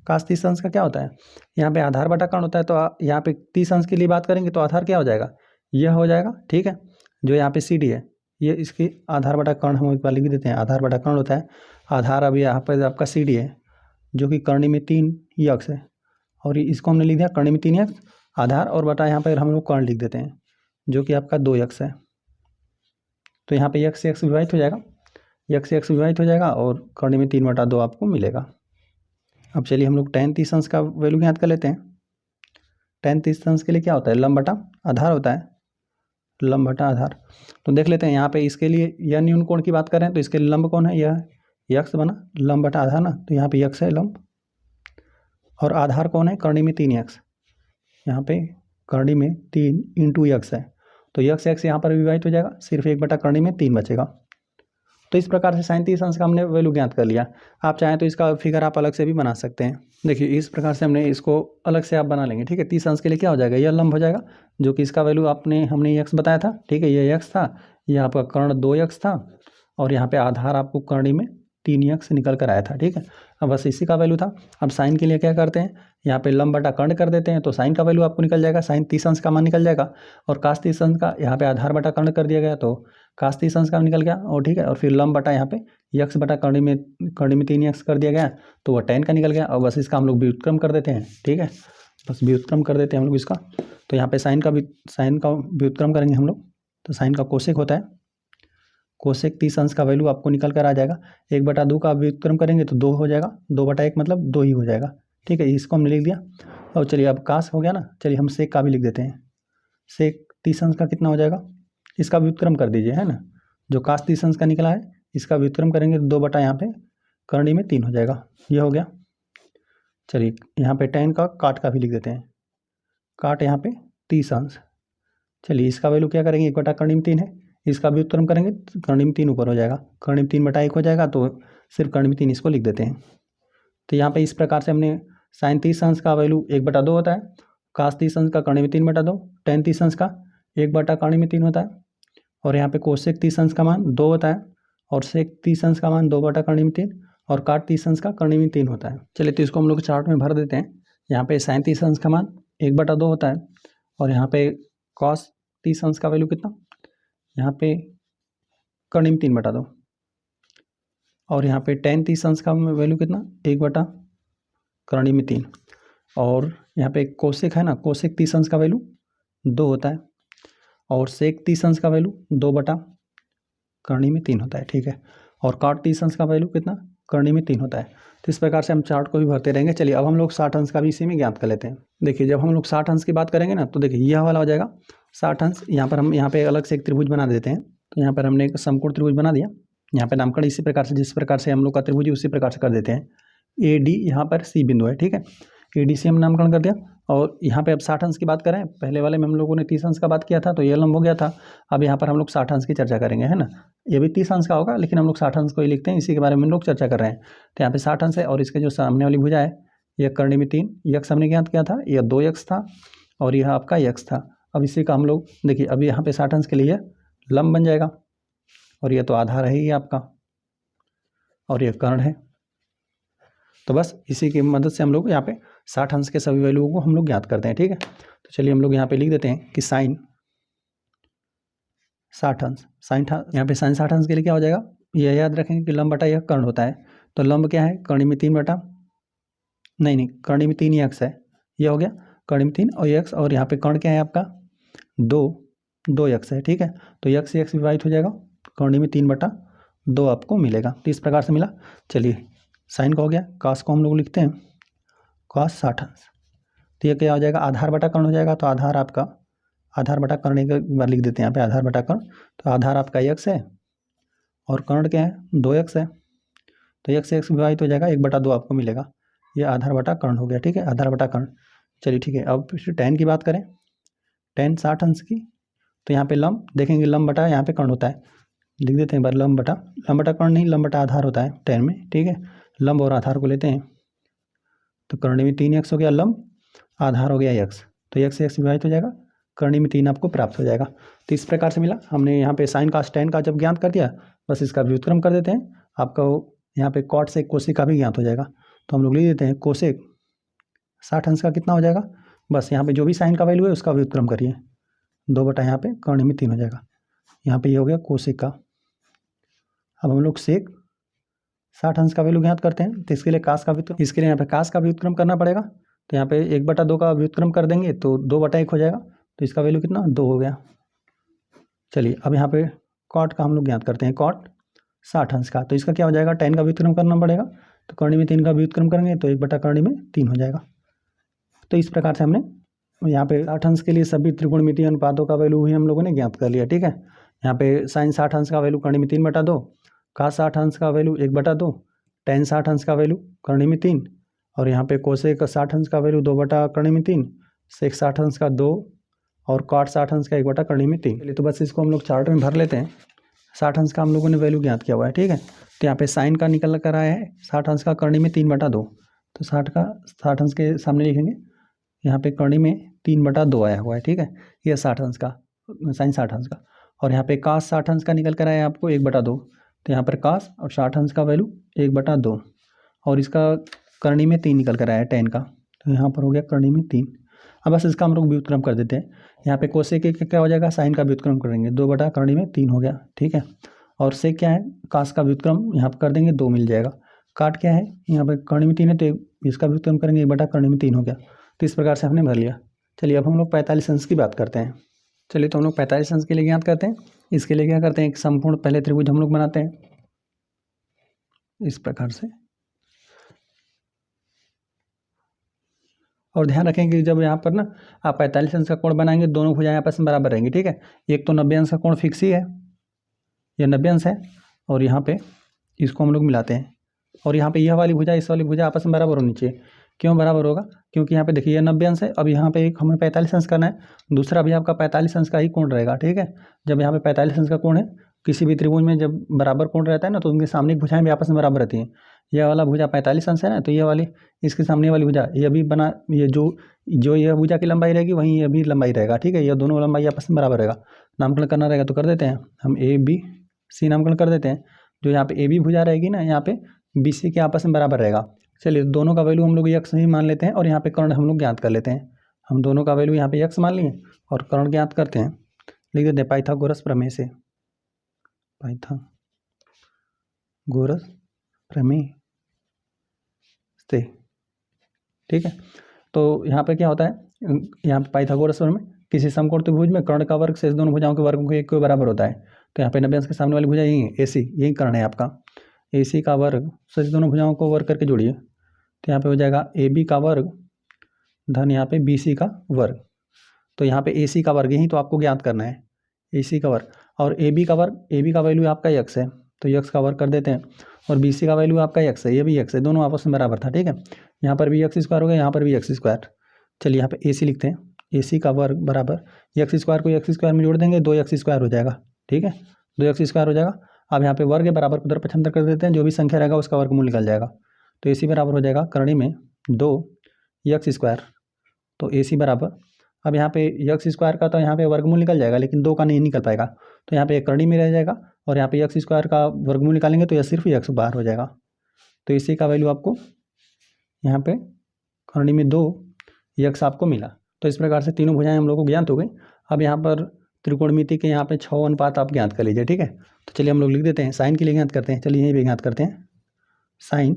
कास 30 अंश का क्या होता है, यहाँ पे आधार बटा कर्ण होता है। तो यहाँ पे 30 अंश के लिए बात करेंगे तो आधार क्या हो जाएगा, यह हो जाएगा, ठीक है। जो यहाँ पे सी डी है, ये इसकी आधार बटा कर्ण हम एक बार लिख देते हैं, आधार बटा कर्ण होता है। आधार अब यहाँ पर आपका सी डी है, जो कि कर्णी में 3 यक्स है, और इसको हमने लिख दिया कर्णी में 3 यक्स आधार, और बटा यहाँ पर हम लोग कर्ण लिख देते हैं, जो कि आपका 2 यक्स है। तो यहाँ पे यक्स यक्स विभाजित हो जाएगा, यक्स यक्स विभाजित हो जाएगा, और कर्णी में 3/2 आपको मिलेगा। अब चलिए हम लोग tan 30 अंश का वैल्यू ज्ञात कर लेते हैं। tan 30 अंश के लिए क्या होता है, लंब बटा आधार होता है, लंब बटा आधार। तो देख लेते हैं यहाँ पे इसके लिए यह न्यून कोण की बात कर रहे हैं, तो इसके लिए लंब कौन है, यह यक्स बना, लंब बटा आधार ना, तो यहाँ पे यक्स है लंब, और आधार कौन है, कर्णी में 3 यक्स, यहाँ पे कर्णी में 3 × यक्स है। तो यक्स यक्स यहाँ पर विभाजित हो जाएगा, सिर्फ 1/कर्णी में 3 बचेगा। तो इस प्रकार से साइन 30 अंश का हमने वैल्यू ज्ञात कर लिया। आप चाहें तो इसका फिगर आप अलग से भी बना सकते हैं। देखिए इस प्रकार से हमने इसको अलग से आप बना लेंगे, ठीक है। 30 अंश के लिए क्या हो जाएगा, यह लंब हो जाएगा, जो कि इसका वैल्यू हमने यक्स बताया था, ठीक है। यह यक्स था, यह आपका कर्ण 2 यक्स था, और यहाँ पे आधार आपको कर्णी में 3 यक्स निकल कर आया था, ठीक है। अब बस इसी का वैल्यू था। अब साइन के लिए क्या करते हैं, यहाँ पे लंब बटा कर्ण कर देते हैं, तो साइन का वैल्यू आपको निकल जाएगा, साइन 30 अंश का मान निकल जाएगा। और कास 30 अंश का यहाँ पे आधार बटा कर्ण कर दिया गया, तो कास 30 अंश का निकल गया, और ठीक है। और फिर लंब बटा यहाँ पे यक्स बटा कर्णी में 3 यक्स कर दिया गया, तो वह tan का निकल गया। और बस इसका हम लोग व्युत्क्रम कर देते हैं, ठीक है। बस व्युत्क्रम कर देते हैं हम लोग इसका। तो यहाँ पे साइन का व्युत्क्रम करेंगे हम लोग, तो साइन का कोसेक होता है, कोसेक 30 अंश का वैल्यू आपको निकल कर आ जाएगा। 1/2 का व्युत्क्रम करेंगे तो 2 हो जाएगा, 2/1 मतलब 2 ही हो जाएगा, ठीक है। इसको हमने लिख दिया। और चलिए अब कास हो गया ना, चलिए हम सेक का भी लिख देते हैं। सेक 30 अंश का कितना हो जाएगा, इसका व्युत्क्रम कर दीजिए, है ना। जो कास 30 अंश का निकला है, इसका व्युत्क्रम करेंगे तो 2 यहाँ पे कर्णी में 3 हो जाएगा, ये हो गया। चलिए यहाँ पे tan का काट का भी लिख देते हैं, काट यहाँ पे 30 अंश। चलिए इसका वैल्यू क्या करेंगे, 1/कर्णी में 3 है, इसका व्युत्क्रम करेंगे तो कर्णी में 3 ऊपर हो जाएगा, कर्णी में 3/1 हो जाएगा, तो सिर्फ कर्णी में 3 इसको लिख देते हैं। तो यहाँ पे इस प्रकार से हमने साइन 30 अंश का वैल्यू 1/2 होता है, कास 30 अंश का कर्णी में 3/2, tan 30 अंश का 1/कर्णी में 3 होता है, और यहाँ पे कोसेक 30 अंश का मान 2 होता है, और सेक 30 अंश का मान 2/कर्णी में 3, और काट 30 अंश का कर्णी में 3 होता है। चलिए तो इसको हम लोग चार्ट में भर देते हैं। यहाँ पे साइन 30 अंश का मान 1/2 होता है, और यहाँ पे कॉस 30 अंश का वैल्यू कितना, यहाँ पे कर्णी में 3/2, और यहाँ पे tan 30 अंश का वैल्यू कितना, 1/कर्णी में 3, और यहाँ पे कोसेक है ना, कोसेक 30 अंश का वैल्यू 2 होता है, और सेक 30 अंश का वैल्यू 2/कर्णी में 3 होता है, ठीक है। और काट 30 अंश का वैल्यू कितना, कर्णी में 3 होता है। तो इस प्रकार से हम चार्ट को भी भरते रहेंगे। चलिए अब हम लोग 60 अंश का भी इसी में ज्ञात कर लेते हैं। देखिए जब हम लोग 60 अंश की बात करेंगे ना, तो देखिए यह वाला हो जाएगा 60 अंश। यहाँ पर हम यहाँ पे अलग से एक त्रिभुज बना देते हैं। तो यहाँ पर हमने एक समकोण त्रिभुज बना दिया। यहाँ पे नामकरण इसी प्रकार से, जिस प्रकार से हम लोग का त्रिभुज उसी प्रकार से कर देते हैं। AD यहाँ पर C बिंदु है, ठीक है। AD से हम नामकरण कर दिया। और यहाँ पे अब 60 अंश की बात करें, पहले वाले में हम लोगों ने 30 अंश का बात किया था, तो यह लंब हो गया था। अब यहाँ पर हम लोग 60 अंश की चर्चा करेंगे, है ना। ये भी 30 अंश का होगा, लेकिन हम लोग 60 अंश को ही लिखते हैं, इसी के बारे में हम लोग चर्चा कर रहे हैं। तो यहाँ पे 60 अंश है, और इसके जो सामने वाली भुजा है, यह कर्णी में 3 यक्स हमने ज्ञात किया था, यह 2 यक्स था, और यह आपका यक्स था। अब इसी का हम लोग देखिए, अब यहाँ पे 60 अंश के लिए लंब बन जाएगा, और यह तो आधार है ही आपका, और यह कर्ण है। तो बस इसी की मदद से हम लोग यहाँ पे 60 अंश के सभी वैल्यूओं को हम लोग ज्ञात करते हैं, ठीक है। तो चलिए हम लोग यहाँ पे लिख देते हैं कि साइन 60 अंश, यहाँ पे साइन 60 अंश के लिए क्या हो जाएगा, यह याद रखेंगे कि लंब बटा यह कर्ण होता है। तो लंब क्या है, कर्णी में 3 बटा नहीं कर्णी में 3 यक्स है, यह हो गया कर्णी में 3 और यक्स, और यहाँ पे कर्ण क्या है आपका 2 यक्स है, ठीक है। तो यक्स यक्स विभाजित हो जाएगा, कर्णी में 3/2 आपको मिलेगा। तो इस प्रकार से मिला। चलिए साइन का हो गया, कास को हम लोग लिखते हैं कॉस 60 अंश। तो ये क्या हो जाएगा, आधार बटा कर्ण हो जाएगा। तो आधार आपका आधार बटा कर्ण एक बार लिख देते हैं यहाँ पे, आधार बटा कर्ण। तो आधार आपका x है और कर्ण क्या है 2x है, तो x से x विभाजित हो जाएगा, 1/2 आपको मिलेगा। ये आधार बटा कर्ण हो गया, ठीक है, आधार बटा कर्ण। चलिए ठीक है, अब फिर tan की बात करें, tan 60 अंश की, तो यहाँ पे लंब देखेंगे, लंब बटा यहाँ पे कर्ण होता है, लिख देते हैं एक बार, लंब बटा कर्ण नहीं, लंब बटा आधार होता है tan में, ठीक है। लंब और आधार को लेते हैं, तो कर्ण में 3x हो गया, लंब आधार हो गया x, तो x से x विभाजित हो जाएगा, कर्ण में 3 आपको प्राप्त हो जाएगा। तो इस प्रकार से मिला। हमने यहाँ पे साइन का tan का जब ज्ञात कर दिया, बस इसका व्युत्क्रम कर देते हैं, आपका यहाँ पे कॉट से कोसेक का भी ज्ञात हो जाएगा। तो हम लोग लिख देते हैं कोसेक 60 अंश का कितना हो जाएगा, बस यहाँ पे जो भी साइन का वैल्यू है उसका व्युत्क्रम करिए, 2 यहाँ पे कर्ण में 3 हो जाएगा। यहाँ पे ये हो गया कोसेक का। अब हम लोग सेक 60 अंश का वैल्यू ज्ञात करते हैं, तो इसके लिए कास का व्युत्क्रम, इसके लिए यहाँ पे कास का व्युत्क्रम करना पड़ेगा। तो यहाँ पे 1/2 का व्युत्क्रम कर देंगे तो 2/1 हो जाएगा, तो इसका वैल्यू कितना 2 हो गया। चलिए अब यहाँ पे कॉट का हम लोग ज्ञात करते हैं, कॉट 60 अंश का, तो इसका क्या हो जाएगा, tan का व्युत्क्रम करना पड़ेगा, तो कर्ण में 3 का व्युत्क्रम करेंगे तो 1/कर्ण में 3 हो जाएगा। तो इस प्रकार से हमने यहाँ पे 60 अंश के लिए सभी त्रिकोणमितीय अनुपातों का वैल्यू भी हम लोगों ने ज्ञात कर लिया, ठीक है। यहाँ पे साइन 60 अंश का वैल्यू कर्ण में 3/2, कास 60 अंश का वैल्यू 1/2, tan 60 अंश का वैल्यू कर्ण में 3, और यहाँ पे कोसेक 60 अंश का वैल्यू 2/कर्ण में 3, सेक 60 अंश का 2, और कॉट 60 अंश का 1/कर्ण में 3। चलिए तो बस इसको हम लोग चार्ट में भर लेते हैं। 60 अंश का हम लोगों ने वैल्यू ज्ञात किया हुआ है, ठीक है। तो यहाँ पे साइन का निकल कर आया है 60 अंश का कर्ण में 3/2, तो 60 अंश के सामने लिखेंगे, यहाँ पे कर्ण में 3/2 आया हुआ है, ठीक है। ये 60 अंश का साइन 60 अंश का, और यहाँ पे कास 60 अंश का निकल कर आया है आपको 1/2, तो यहाँ पर कास और 60 अंश का वैल्यू 1/2, और इसका कर्ण में 3 निकल कर आया है tan का, तो यहाँ पर हो गया कर्ण में 3। अब बस इसका हम लोग व्युत्क्रम कर देते हैं। यहाँ पे कोसेक के क्या हो जाएगा, साइन का व्युत्क्रम करेंगे, 2/कर्ण में 3 हो गया, ठीक है। और सेक क्या है, कास का व्युत्क्रम यहाँ पर कर देंगे, 2 मिल जाएगा। काट क्या है, यहाँ पर कर्ण में 3 है, तो इसका व्युत्क्रम करेंगे, 1/कर्ण में 3 हो गया। तो इस प्रकार से हमने भर लिया। चलिए अब हम लोग 45 अंश की बात करते हैं। चलिए तो हम लोग 45 अंश के लिए ज्ञात करते हैं। इसके लिए क्या करते हैं, एक संपूर्ण पहले त्रिभुज हम लोग बनाते हैं इस प्रकार से, और ध्यान रखें कि जब यहाँ पर ना आप 45 अंश का कोण बनाएंगे, दोनों भुजाएं आपस में बराबर रहेंगी, ठीक है। एक तो 90 अंश का कोण फिक्स ही है, यह 90 अंश है, और यहाँ पे इसको हम लोग मिलाते हैं, और यहाँ पे यह वाली भुजा इस वाली भुजा आपस में बराबर होनी चाहिए। क्यों बराबर होगा, क्योंकि यहाँ पे देखिए यह 90 अंश है, अब यहाँ पे एक हमें 45 अंश करना है, दूसरा भी आपका 45 अंश का ही कोण रहेगा, ठीक है। जब यहाँ पे 45 अंश का कोण है, किसी भी त्रिभुज में जब बराबर कोण रहता है ना, तो उनके सामने की भुजाएं भी आपस में बराबर रहती हैं। यह वाला भुजा 45 अंश है ना, तो यह वाली इसके सामने वाली भुजा ये भी बना, ये जो यह भुजा की लंबाई रहेगी वहीं यह भी लंबाई रहेगा, ठीक है। यह दोनों लंबाई आपस में बराबर रहेगा। नामकरण करना रहेगा तो कर देते हैं हम, ABC नामकरण कर देते हैं। जो यहाँ पे AB भुजा रहेगी ना, यहाँ पे BC के आपस में बराबर रहेगा। चलिए दोनों का वैल्यू हम लोग x ही मान लेते हैं, और यहाँ पे कर्ण हम लोग ज्ञात कर लेते हैं। हम दोनों का वैल्यू यहाँ पे x मान लिए और कर्ण ज्ञात करते हैं, लिख देते हैं पाइथागोरस प्रमेय से, पाइथागोरस प्रमेय से, ठीक है। तो यहाँ पे क्या होता है, यहाँ पे पाइथागोरस प्रमेय, किसी समकोण त्रिभुज में कर्ण का वर्ग शेष दोनों भुजाओं के वर्गों के 1 के बराबर होता है। तो यहाँ पे 90 अंश के सामने वाली भुजा यही है, AC, यही कर्ण है आपका। AC का वर्ग शेष दोनों भुजाओं को वर्ग करके जोड़िए, तो यहाँ पे हो जाएगा AB का वर्ग धन यहाँ पे BC का वर्ग। तो यहाँ पे AC का वर्ग यही तो आपको ज्ञात करना है, AC का वर्ग, और AB का वर्ग, AB का वैल्यू आपका x है, तो x का वर्ग कर देते हैं, और BC का वैल्यू आपका x है, ये भी x है, दोनों आपस में बराबर था, ठीक है। यहाँ पर भी x² हो गया, यहाँ पर भी x²। चलिए यहाँ पे AC लिखते हैं, AC का वर्ग बराबर x² को x² में जोड़ देंगे, 2x² हो जाएगा, ठीक है, 2x² हो जाएगा। अब यहाँ पे वर्ग बराबर को उधर पक्षांतर कर देते हैं, जो भी संख्या रहेगा उसका वर्गमूल निकल जाएगा। तो AC बराबर हो जाएगा कर्ण में 2x², तो AC बराबर, अब यहाँ पे x² का तो यहाँ पे वर्गमूल निकल जाएगा, लेकिन 2 का नहीं निकल पाएगा, तो यहाँ पे कर्ण में रह जाएगा, और यहाँ पे x² का वर्गमूल निकालेंगे तो यह सिर्फ x बाहर हो जाएगा। तो AC का वैल्यू आपको यहाँ पे कर्ण में 2x आपको मिला। तो इस प्रकार से तीनों भुजाएं हम लोग को ज्ञात हो गई। अब यहाँ पर त्रिकोणमिति के यहाँ पे 6 अनुपात आप ज्ञात कर लीजिए, ठीक है। तो चलिए हम लोग लिख देते हैं, साइन के लिए ज्ञात करते हैं। चलिए यहीं पे ज्ञात करते हैं, साइन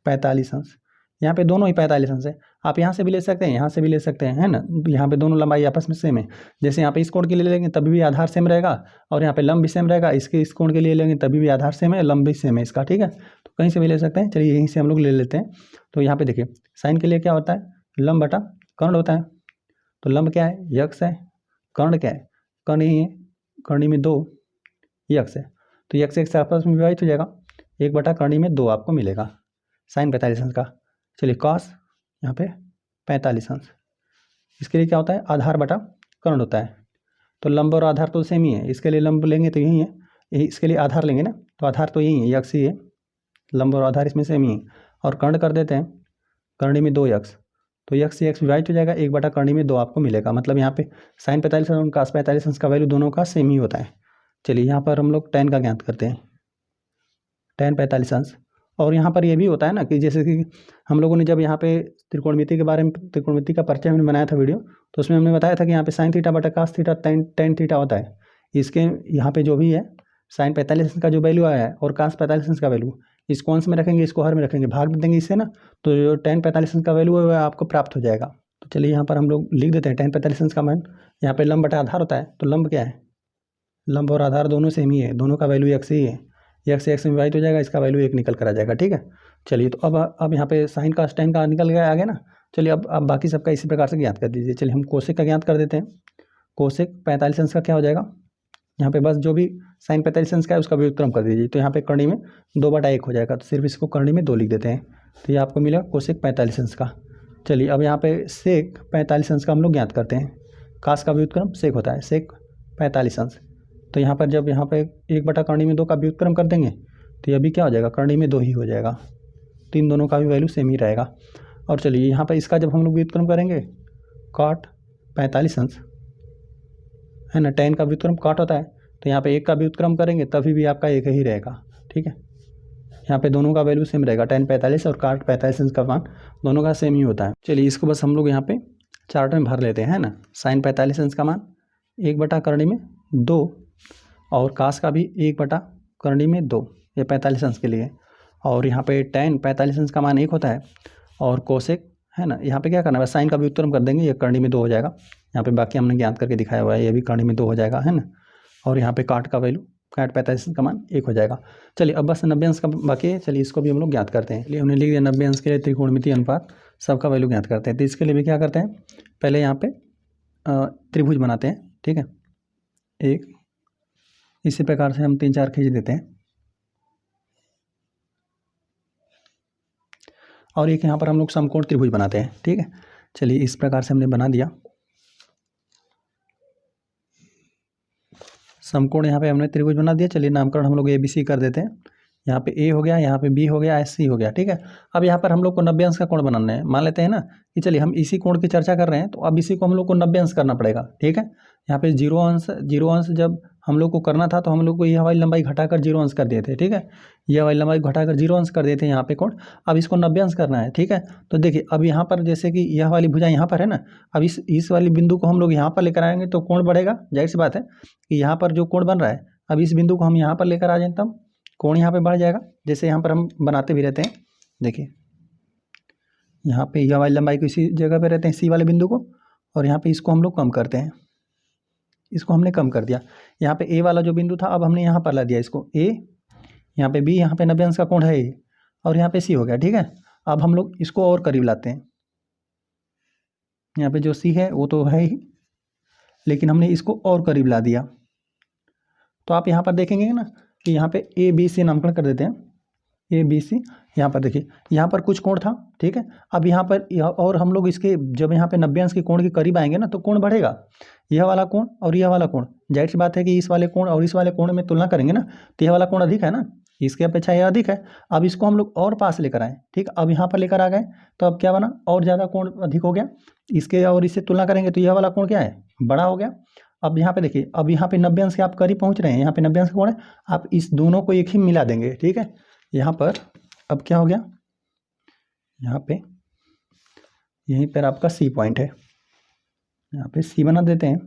45 अंश, यहाँ पे दोनों ही 45 अंश है। आप यहाँ से भी ले सकते हैं, यहाँ से भी ले सकते हैं, है ना। यहाँ पे दोनों लंबाई आपस में सेम है। जैसे यहाँ पे इस कोण के लिए लेंगे तभी भी आधार सेम रहेगा, और यहाँ पे लंब भी सेम रहेगा। इसके इस कोण के लिए लेंगे तभी भी आधार सेम है, लंब भी सेम है इसका, ठीक है। तो कहीं से भी ले सकते हैं। चलिए यहीं से हम लोग ले लेते हैं। तो यहाँ पे देखिए साइन के लिए क्या होता है, लंब बटा कर्ण होता है। तो लंब क्या है, x है, कर्ण क्या है, कर्ण ही है, कर्णी में 2 यक्स है, तो यक्स एक आपस में विभाजित हो जाएगा, 1/2 आपको मिलेगा साइन 45 अंश का। चलिए कॉस यहाँ पे 45 अंश, इसके लिए क्या होता है, आधार बटा कर्ण होता है, तो लंब और आधार तो सेम ही है, इसके लिए लंब लेंगे तो यही है, इसके लिए आधार लेंगे ना, तो आधार तो यही है, यक्स ही है, लंब और आधार इसमें सेम ही है, और कर्ण कर देते हैं, कर्णी में 2 यक्स, तो यक्स से यक्स विभाजित हो जाएगा, 1/कर्णी में 2 आपको मिलेगा, मतलब यहाँ पे साइन 45 और कास 45 अंश का वैल्यू दोनों का सेम ही होता है। चलिए यहाँ पर हम लोग tan का ज्ञात करते हैं, tan 45 अंश, और यहाँ पर ये भी होता है ना कि जैसे कि हम लोगों ने जब यहाँ पे त्रिकोणमिति के बारे में, त्रिकोणमिति का परिचय हमने बनाया था वीडियो, तो उसमें हमने बताया था कि यहाँ पे साइन थीटा बटा कास थीटा tan थीटा होता है, इसके यहाँ पे जो भी है साइन 45 अंश का जो वैल्यू आया है और कास 45 अंश का वैल्यू, इसको अंश में रखेंगे, इसको हर में रखेंगे, भाग दे देंगे इससे ना, तो जो tan 45 अंश का वैल्यू है वह आपको प्राप्त हो जाएगा। तो चलिए यहाँ पर हम लोग लिख देते हैं tan 45 अंश का मान, यहाँ पे लंब बटा आधार होता है, तो लंब क्या है, लंब और आधार दोनों सेम ही है, दोनों का वैल्यू एक्स ही है, एक्स से एक्स में विभाजित हो जाएगा, इसका वैल्यू 1 निकल कर आ जाएगा। ठीक है, चलिए तो अब यहाँ पे साइन का tan का निकल गया, आ गया ना। चलिए अब बाकी सबका इसी प्रकार से ज्ञात कर दीजिए। चलिए हम कोसेक का ज्ञात कर देते हैं। कोसेक 45 अंश का क्या हो जाएगा, यहाँ पे बस जो भी साइन 45 अंश का है उसका व्युत्क्रम कर दीजिए, तो यहाँ पे कर्णी में 2/1 हो जाएगा, तो सिर्फ इसको कर्णी में 2 लिख देते हैं, तो ये आपको मिला कोसेक 45 अंश का। चलिए अब यहाँ पे सेक 45 अंश का हम लोग ज्ञात करते हैं, कास का व्युत्क्रम सेक होता है, सेक 45 अंश, तो यहाँ पर जब यहाँ पे 1/कर्णी में 2 का व्युत्क्रम कर देंगे तो ये भी क्या हो जाएगा, कर्णी में 2 ही हो जाएगा, तो इन दोनों का भी वैल्यू सेम ही रहेगा। और चलिए यहाँ पर इसका जब हम लोग व्युत्क्रम करेंगे, कॉट 45 अंश है ना, tan का व्युत्क्रम कॉट होता है, तो यहाँ पे 1 का व्युत्क्रम करेंगे तभी भी आपका 1 ही रहेगा। ठीक है, यहाँ पे दोनों का वैल्यू सेम रहेगा, tan 45 और cot 45 अंश का मान दोनों का सेम ही होता है। चलिए इसको बस हम लोग यहाँ पे चार्ट में भर लेते हैं ना, साइन 45 अंश का मान 1/कर्णी में 2 और कास का भी 1/कर्णी में 2, ये 45 अंश के लिए, और यहाँ पे tan 45 अंश का मान 1 होता है, और कोसेक है ना, यहाँ पे क्या करना है, बस साइन का व्युत्क्रम कर देंगे, ये कर्णी में 2 हो जाएगा, यहाँ पे बाकी हमने ज्ञात करके दिखाया हुआ है, ये भी कर्णी में 2 हो जाएगा है ना, और यहाँ पे काट का वैल्यू काट 45 का मान 1 हो जाएगा। चलिए अब बस 90 अंश का बाकी है, चलिए इसको भी हम लोग ज्ञात करते हैं। चलिए हमने लिख दिया 90 अंश के लिए त्रिकोणमितीय अनुपात सबका वैल्यू ज्ञात करते हैं, तो इसके लिए भी क्या करते हैं, पहले यहाँ पे त्रिभुज बनाते हैं। ठीक है, एक इसी प्रकार से हम 3-4 खींच देते हैं, और एक यहाँ पर हम लोग समकोण त्रिभुज बनाते हैं। ठीक है, चलिए इस प्रकार से हमने बना दिया समकोण, यहाँ पे हमने त्रिभुज बना दिया। चलिए नामकरण हम लोग ABC कर देते हैं, यहाँ पे A हो गया, यहाँ पे B हो गया, C हो गया। ठीक है, अब यहाँ पर हम लोग को 90 अंश का कोण बनाना है, मान लेते हैं ना कि चलिए हम इसी कोण की चर्चा कर रहे हैं, तो अब इसी को हम लोग को 90 अंश करना पड़ेगा। ठीक है, यहाँ पे 0 अंश जब हम लोग को करना था तो हम लोग को यह वाली लंबाई घटाकर 0 अंश कर दिए थे। ठीक है, यह वाली लंबाई घटाकर 0 अंश कर दिए थे यहाँ पे कोण, अब इसको 90 अंश करना है। ठीक है, तो देखिए अब यहाँ पर जैसे कि यह वाली भुजा यहाँ पर है ना, अब इस वाली बिंदु को हम लोग यहाँ पर लेकर आएंगे तो कोण बढ़ेगा, जाहिर सी बात है कि यहाँ पर जो कोण बन रहा है, अब इस बिंदु को हम यहाँ पर लेकर आ जाएं तब कोण यहाँ पे बढ़ जाएगा, जैसे यहाँ पर हम बनाते भी रहते हैं। देखिए यहाँ पे यह वाली लंबाई को इसी जगह पे रहते हैं, C वाले बिंदु को, और यहाँ पे इसको हम लोग कम करते हैं, इसको हमने कम कर दिया। यहाँ पे A वाला जो बिंदु था अब हमने यहाँ पर ला दिया इसको A, यहाँ पे B, यहाँ पे 90 अंश का कोण है A, और यहाँ पे C हो गया। ठीक है, अब हम लोग इसको और करीब लाते हैं, यहाँ पे जो C है वो तो है ही, लेकिन हमने इसको और करीब ला दिया, तो आप यहाँ पर देखेंगे ना कि यहाँ पे ABC नामकरण कर देते हैं, ABC। यहाँ पर देखिए यहाँ पर कुछ कोण था। ठीक है, अब यहाँ पर और हम लोग इसके जब यहाँ पे 90 अंश के कोण के करीब आएंगे ना तो कोण बढ़ेगा, यह वाला कोण और यह वाला कोण, जाहिर सी बात है कि इस वाले कोण और इस वाले कोण में तुलना करेंगे ना तो यह वाला कोण अधिक है ना, इसके अपेक्षा यह अधिक है। अब इसको हम लोग और पास लेकर आए। ठीक, अब यहाँ पर लेकर आ गए तो अब क्या बना, और ज़्यादा कोण अधिक हो गया, इसके और इससे तुलना करेंगे तो यह वाला कोण क्या है, बड़ा हो गया। अब यहाँ पे देखिए, अब यहाँ पे 90 अंश के आप करीब पहुँच रहे हैं, यहाँ पे 90 अंश का कोण है, आप इस दोनों को एक ही मिला देंगे। ठीक है, यहाँ पर अब क्या हो गया, यहाँ पे यहीं पर आपका C पॉइंट है, यहाँ पे C बना देते हैं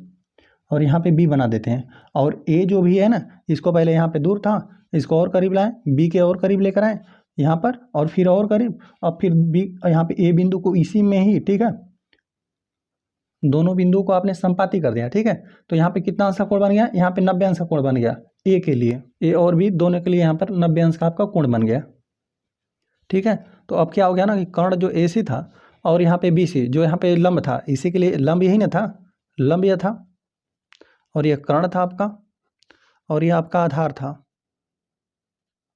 और यहाँ पे B बना देते हैं, और A जो भी है ना इसको पहले यहाँ पे दूर था, इसको और करीब लाएं, B के और करीब लेकर आए यहाँ पर, और फिर और करीब, और फिर B यहाँ पे A बिंदु को इसी में ही, ठीक है, दोनों बिंदुओं को आपने संपाती कर दिया। ठीक है, तो यहाँ पे कितना अंश का कोण बन गया, यहाँ पे 90 अंश का कोण बन गया A के लिए, A और B दोनों के लिए यहाँ पर 90 अंश का आपका कोण बन गया। ठीक है, तो अब क्या हो गया ना कि कर्ण जो AC था और यहाँ पे BC जो यहाँ पे लंब था, इसी के लिए लंब यही ना था, लंब यह था, और ये कर्ण था आपका, और ये आपका आधार था,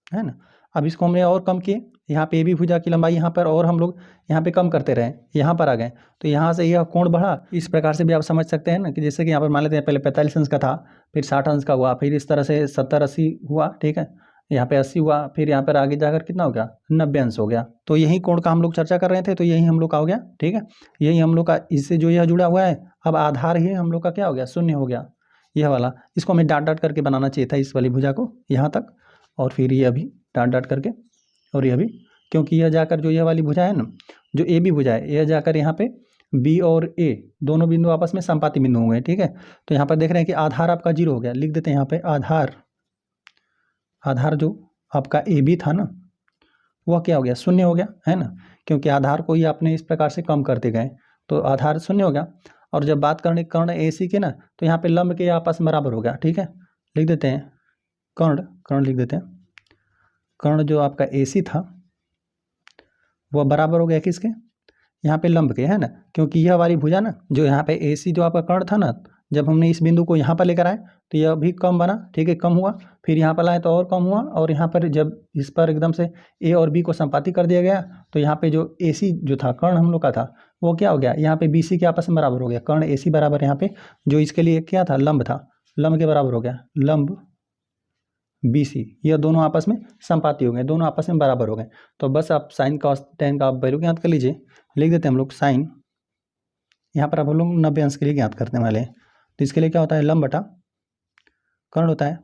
है ना। अब इसको हमने और कम किए, यहाँ पे ए बी भुजा की लंबाई यहाँ पर, और हम लोग यहाँ पे कम करते रहे, यहाँ पर आ गए, तो यहाँ से यह कोण बढ़ा। इस प्रकार से भी आप समझ सकते हैं ना, कि जैसे कि यहाँ पर मान लेते हैं पहले 45 अंश का था, फिर 60 अंश का हुआ, फिर इस तरह से 70-80 हुआ, ठीक है, यहाँ पे 80 हुआ, फिर यहाँ पर आगे जाकर कितना हो गया, 90 अंश हो गया। तो यही कोण का हम लोग चर्चा कर रहे थे, तो यही हम लोग का हो गया, ठीक है, यही हम लोग का, इससे जो यह जुड़ा हुआ है, अब आधार ही हम लोग का क्या हो गया, शून्य हो गया, यह वाला। इसको हमें डाट डाट करके बनाना चाहिए था, इस वाली भुजा को यहाँ तक, और फिर ये अभी डाट डाट करके, और यह भी, क्योंकि यह जाकर जो यह वाली भुजा है ना, जो ए बी भुजा है, यह जाकर यहाँ पे बी और ए दोनों बिंदु आपस में संपाती बिंदु होंगे, ठीक है। तो यहाँ पर देख रहे हैं कि आधार आपका 0 हो गया, लिख देते हैं यहाँ पे आधार जो आपका ए बी था ना, वह क्या हो गया, शून्य हो गया, है ना, क्योंकि आधार को ही आपने इस प्रकार से कम करते गए, तो आधार शून्य हो गया। और जब बात करने कर्ण ए सी के ना, तो यहाँ पे लंब के आपस में बराबर हो गया, ठीक है, लिख देते हैं कर्ण लिख देते हैं, कर्ण जो आपका ए सी था वह बराबर हो गया किसके, यहाँ पे लंब के, है ना, क्योंकि यह वाली भुजा ना, जो यहाँ पे ए सी जो आपका कर्ण था ना, जब हमने इस बिंदु को यहाँ पर लेकर आए तो यह भी कम बना, ठीक है, कम हुआ, फिर यहाँ पर लाए तो और कम हुआ, और यहाँ पर जब इस पर एकदम से ए और बी को संपाती कर दिया गया, तो यहाँ पे जो ए सी जो था कर्ण हम लोग का था, वो क्या हो गया, यहाँ पे बी सी के आपस में बराबर हो गया, कर्ण ए सी बराबर यहाँ पे जो इसके लिए क्या था, लंब था, लंब के बराबर हो गया, लंब बी सी, यह दोनों आपस में संपाती हो गए, दोनों आपस में बराबर हो गए। तो बस आप साइन कॉस टेन का आप वैल्यू ज्ञात कर लीजिए, लिख देते हैं हम लोग साइन, यहाँ पर अब हम लोग 90 अंश के लिए ज्ञात करने वाले हैं, तो इसके लिए क्या होता है, लंब बटा कर्ण होता है।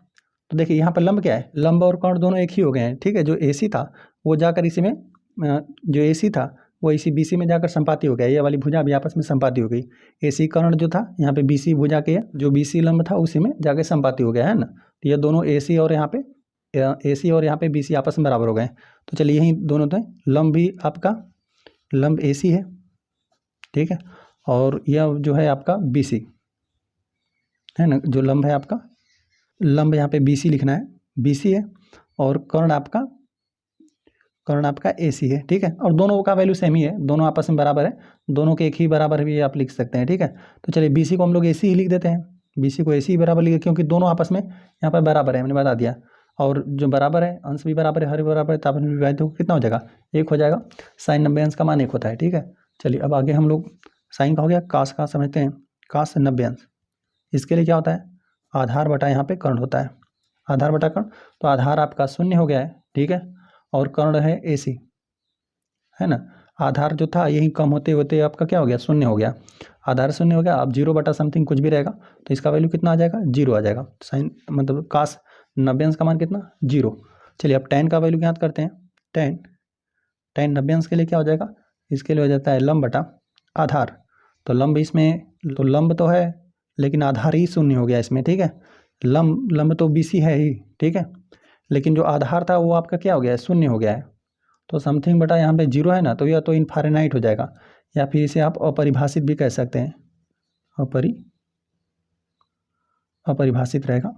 तो देखिए यहाँ पर लंब क्या है, लंब और कर्ण दोनों एक ही हो गए हैं, ठीक है, जो ए सी था वो जाकर इसी में, जो ए सी था वो इसी बी सी में जाकर संपाती हो गया, ये वाली भुजा भी आपस में संपाती हो गई, ए सी कर्ण जो था यहाँ पे बी सी भुजा के जो बी सी लंब था उसी में जाकर संपाती हो गया, है ना। तो ये दोनों ए सी और यहाँ पे ए सी और यहाँ पे बी सी आपस में बराबर हो गए। तो चलिए यही दोनों तो लंब भी आपका लंब ए सी है, ठीक है, और यह जो है आपका बी सी है ना, जो लंब है आपका, लंब यहाँ पे बी सी लिखना है, बी सी है, और कर्ण आपका ए सी है, ठीक है, और दोनों का वैल्यू सेम ही है, दोनों आपस में बराबर है, दोनों के एक ही बराबर भी आप लिख सकते हैं, ठीक है। तो चलिए बी सी को हम लोग ए सी ही लिख देते हैं, बी सी को ए सी ही बराबर लिखे, क्योंकि दोनों आपस में यहाँ पर बराबर है, मैंने बता दिया, और जो बराबर है अंश भी बराबर है, हर बराबर है, तो आपस में विभाजित होकर कितना हो जाएगा, 1 हो जाएगा, साइन 90 अंश का मान 1 होता है, ठीक है। चलिए अब आगे हम लोग साइन का हो गया, कास का समझते हैं, कास 90 अंश, इसके लिए क्या होता है, आधार बटा यहाँ पे कर्ण होता है, आधार बटा कर्ण, तो आधार आपका 0 हो गया है, ठीक है, और कर्ण है ए सी, है ना, आधार जो था यही कम होते होते आपका क्या हो गया, 0 हो गया, आधार 0 हो गया, अब 0 बटा समथिंग कुछ भी रहेगा, तो इसका वैल्यू कितना आ जाएगा, 0 आ जाएगा, साइन मतलब कास 90 अंश का मान कितना, 0। चलिए अब tan का वैल्यू ज्ञात करते हैं, tan 90 अंश के लिए क्या हो जाएगा, इसके लिए हो जाता है लंब बटा आधार, तो लंब इसमें, तो लंब तो है लेकिन आधार ही 0 हो गया इसमें, ठीक है, लंब तो बी सी है ही, ठीक है, लेकिन जो आधार था वो आपका क्या हो गया है, 0 हो गया है, तो समथिंग बटा यहाँ पे 0 है ना, तो यह तो इनफाइनाइट हो जाएगा, या फिर इसे आप अपरिभाषित भी कह सकते हैं, अपरिभाषित रहेगा।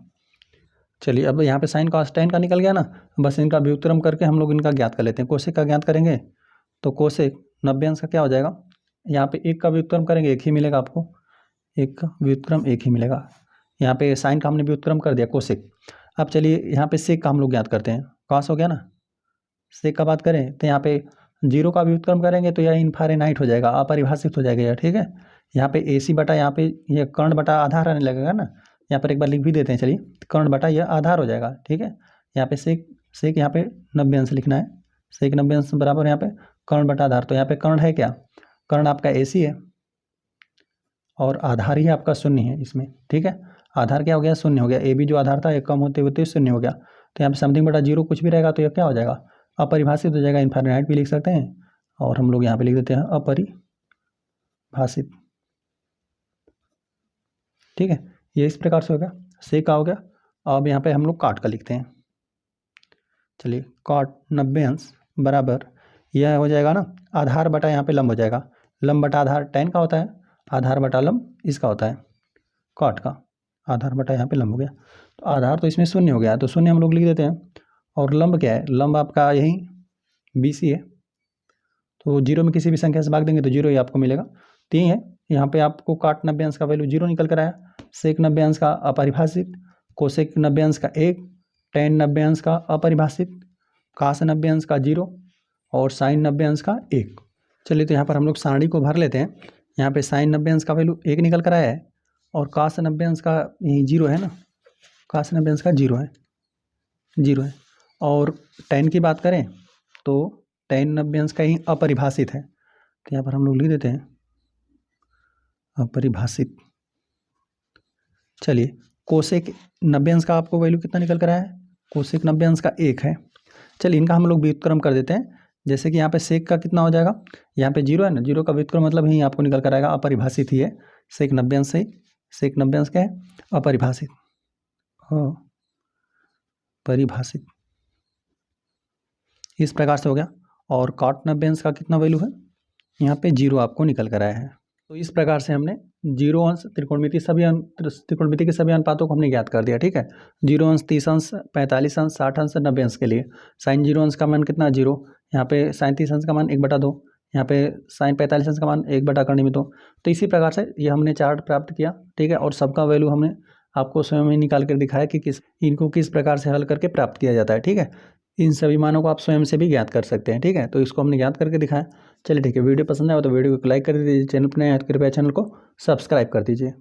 चलिए अब यहाँ पे साइन कॉस टेन का निकल गया ना, बस इनका व्युत्क्रम करके हम लोग इनका ज्ञात कर लेते हैं, कोसेक का ज्ञात करेंगे, तो कोसेक 90 अंश का क्या हो जाएगा, यहाँ पे 1 का व्युत्क्रम करेंगे 1 ही मिलेगा आपको, 1 का व्युत्क्रम 1 ही मिलेगा, यहाँ पे साइन का हमने व्युत्क्रम कर दिया कोसेक। अब चलिए यहाँ पे सेक का हम लोग ज्ञात करते हैं, कॉस हो गया ना, सेक का बात करें तो यहाँ पे 0 का व्युत्क्रम करेंगे तो यह इनफाइनाइट हो जाएगा, अपरिभाषित हो जाएगा यह, ठीक है। यहाँ पे ए सी बटा यहाँ पे यह कर्ण बटा आधार आने लगेगा ना, यहाँ पर एक बार लिख भी देते हैं, चलिए कर्ण बटा यह आधार हो जाएगा, ठीक है। यहाँ पे सेक यहाँ पे 90 अंश लिखना है, सेक 90 अंश बराबर यहाँ पे कर्ण बटा आधार, तो यहाँ पे कर्ण है क्या, कर्ण आपका ए सी है, और आधार ही आपका 0 है इसमें, ठीक है, आधार क्या हो गया, 0 हो गया, ए बी जो आधार था एक कम होते होते 0 हो गया, तो यहाँ पे समथिंग बटा 0 कुछ भी रहेगा तो यह क्या हो जाएगा, अपरिभाषित हो जाएगा, इनफाइनाइट भी लिख सकते हैं, और हम लोग यहाँ पे लिख देते हैं अपरिभाषित, ठीक है, ये इस प्रकार से हो गया, सेक का हो गया। अब यहाँ पे हम लोग काट का लिखते हैं, चलिए काट 90 अंश बराबर यह हो जाएगा ना, आधार बटा यहाँ पे लंब हो जाएगा, लंब बटा आधार tan का होता है, आधार बटा लंब इसका होता है काट का, आधार बटा यहाँ पे लंब हो गया, तो आधार तो इसमें 0 हो गया, तो 0 हम लोग लिख देते हैं, और लंब क्या है, लंब आपका यही बी सी है, तो 0 में किसी भी संख्या से भाग देंगे तो 0 ही आपको मिलेगा, तो यही है, यहाँ पे आपको काट 90 अंश का वैल्यू 0 निकल कर आया। सेक 90 अंश का अपरिभाषित, कोसेक 90 अंश का 1, टेन 90 अंश का अपरिभाषित, कास 90 अंश का 0 और साइन 90 अंश का 1। चलिए तो यहाँ पर हम लोग सारणी को भर लेते हैं। यहाँ पे साइन 90 अंश का वैल्यू 1 निकल कर आया है और कास 90 अंश का यही 0 है ना, कास 90 अंश का 0 है। और टेन की बात करें तो टेन 90 अंश का ही अपरिभाषित है, तो यहाँ पर हम लोग लिख देते हैं अपरिभाषित। चलिए कोसेक 90 अंश का आपको वैल्यू कितना निकल कर आया है, कोसेक 90 अंश का 1 है। चलिए इनका हम लोग व्युत्क्रम कर देते हैं। जैसे कि यहाँ पे सेक का कितना हो जाएगा, यहाँ पे 0 है ना, 0 का व्युत्क्रम मतलब ही आपको निकल कर आएगा अपरिभाषित ही है। सेक 90 अंश से सेक 90 अंश क्या है, अपरिभाषित, परिभाषित, इस प्रकार से हो गया। और कॉट 90 अंश का कितना वैल्यू है, यहाँ पे 0 आपको निकल कर आया है। तो इस प्रकार से हमने 0 अंश त्रिकोणमिति के सभी अनुपातों को हमने ज्ञात कर दिया। ठीक है, 0 अंश 30 अंश 45 अंश 60 अंश 90 अंश के लिए साइन 0 अंश का मान कितना 0, यहाँ पे साइन 30 अंश का मान 1/2, यहाँ पे साइन 45 अंश का मान 1/2। तो इसी प्रकार से ये हमने चार्ट प्राप्त किया। ठीक है, और सबका वैल्यू हमने आपको स्वयं ही निकाल कर दिखाया कि इनको किस प्रकार से हल करके प्राप्त किया जाता है। ठीक है, इन सभी मानों को आप स्वयं से भी ज्ञात कर सकते हैं। ठीक है, तो इसको हमने ज्ञात करके दिखाया। चलिए ठीक है, वीडियो पसंद आया तो वीडियो को लाइक कर दीजिए, चैनल पर नए हैं तो कृपया चैनल को सब्सक्राइब कर दीजिए।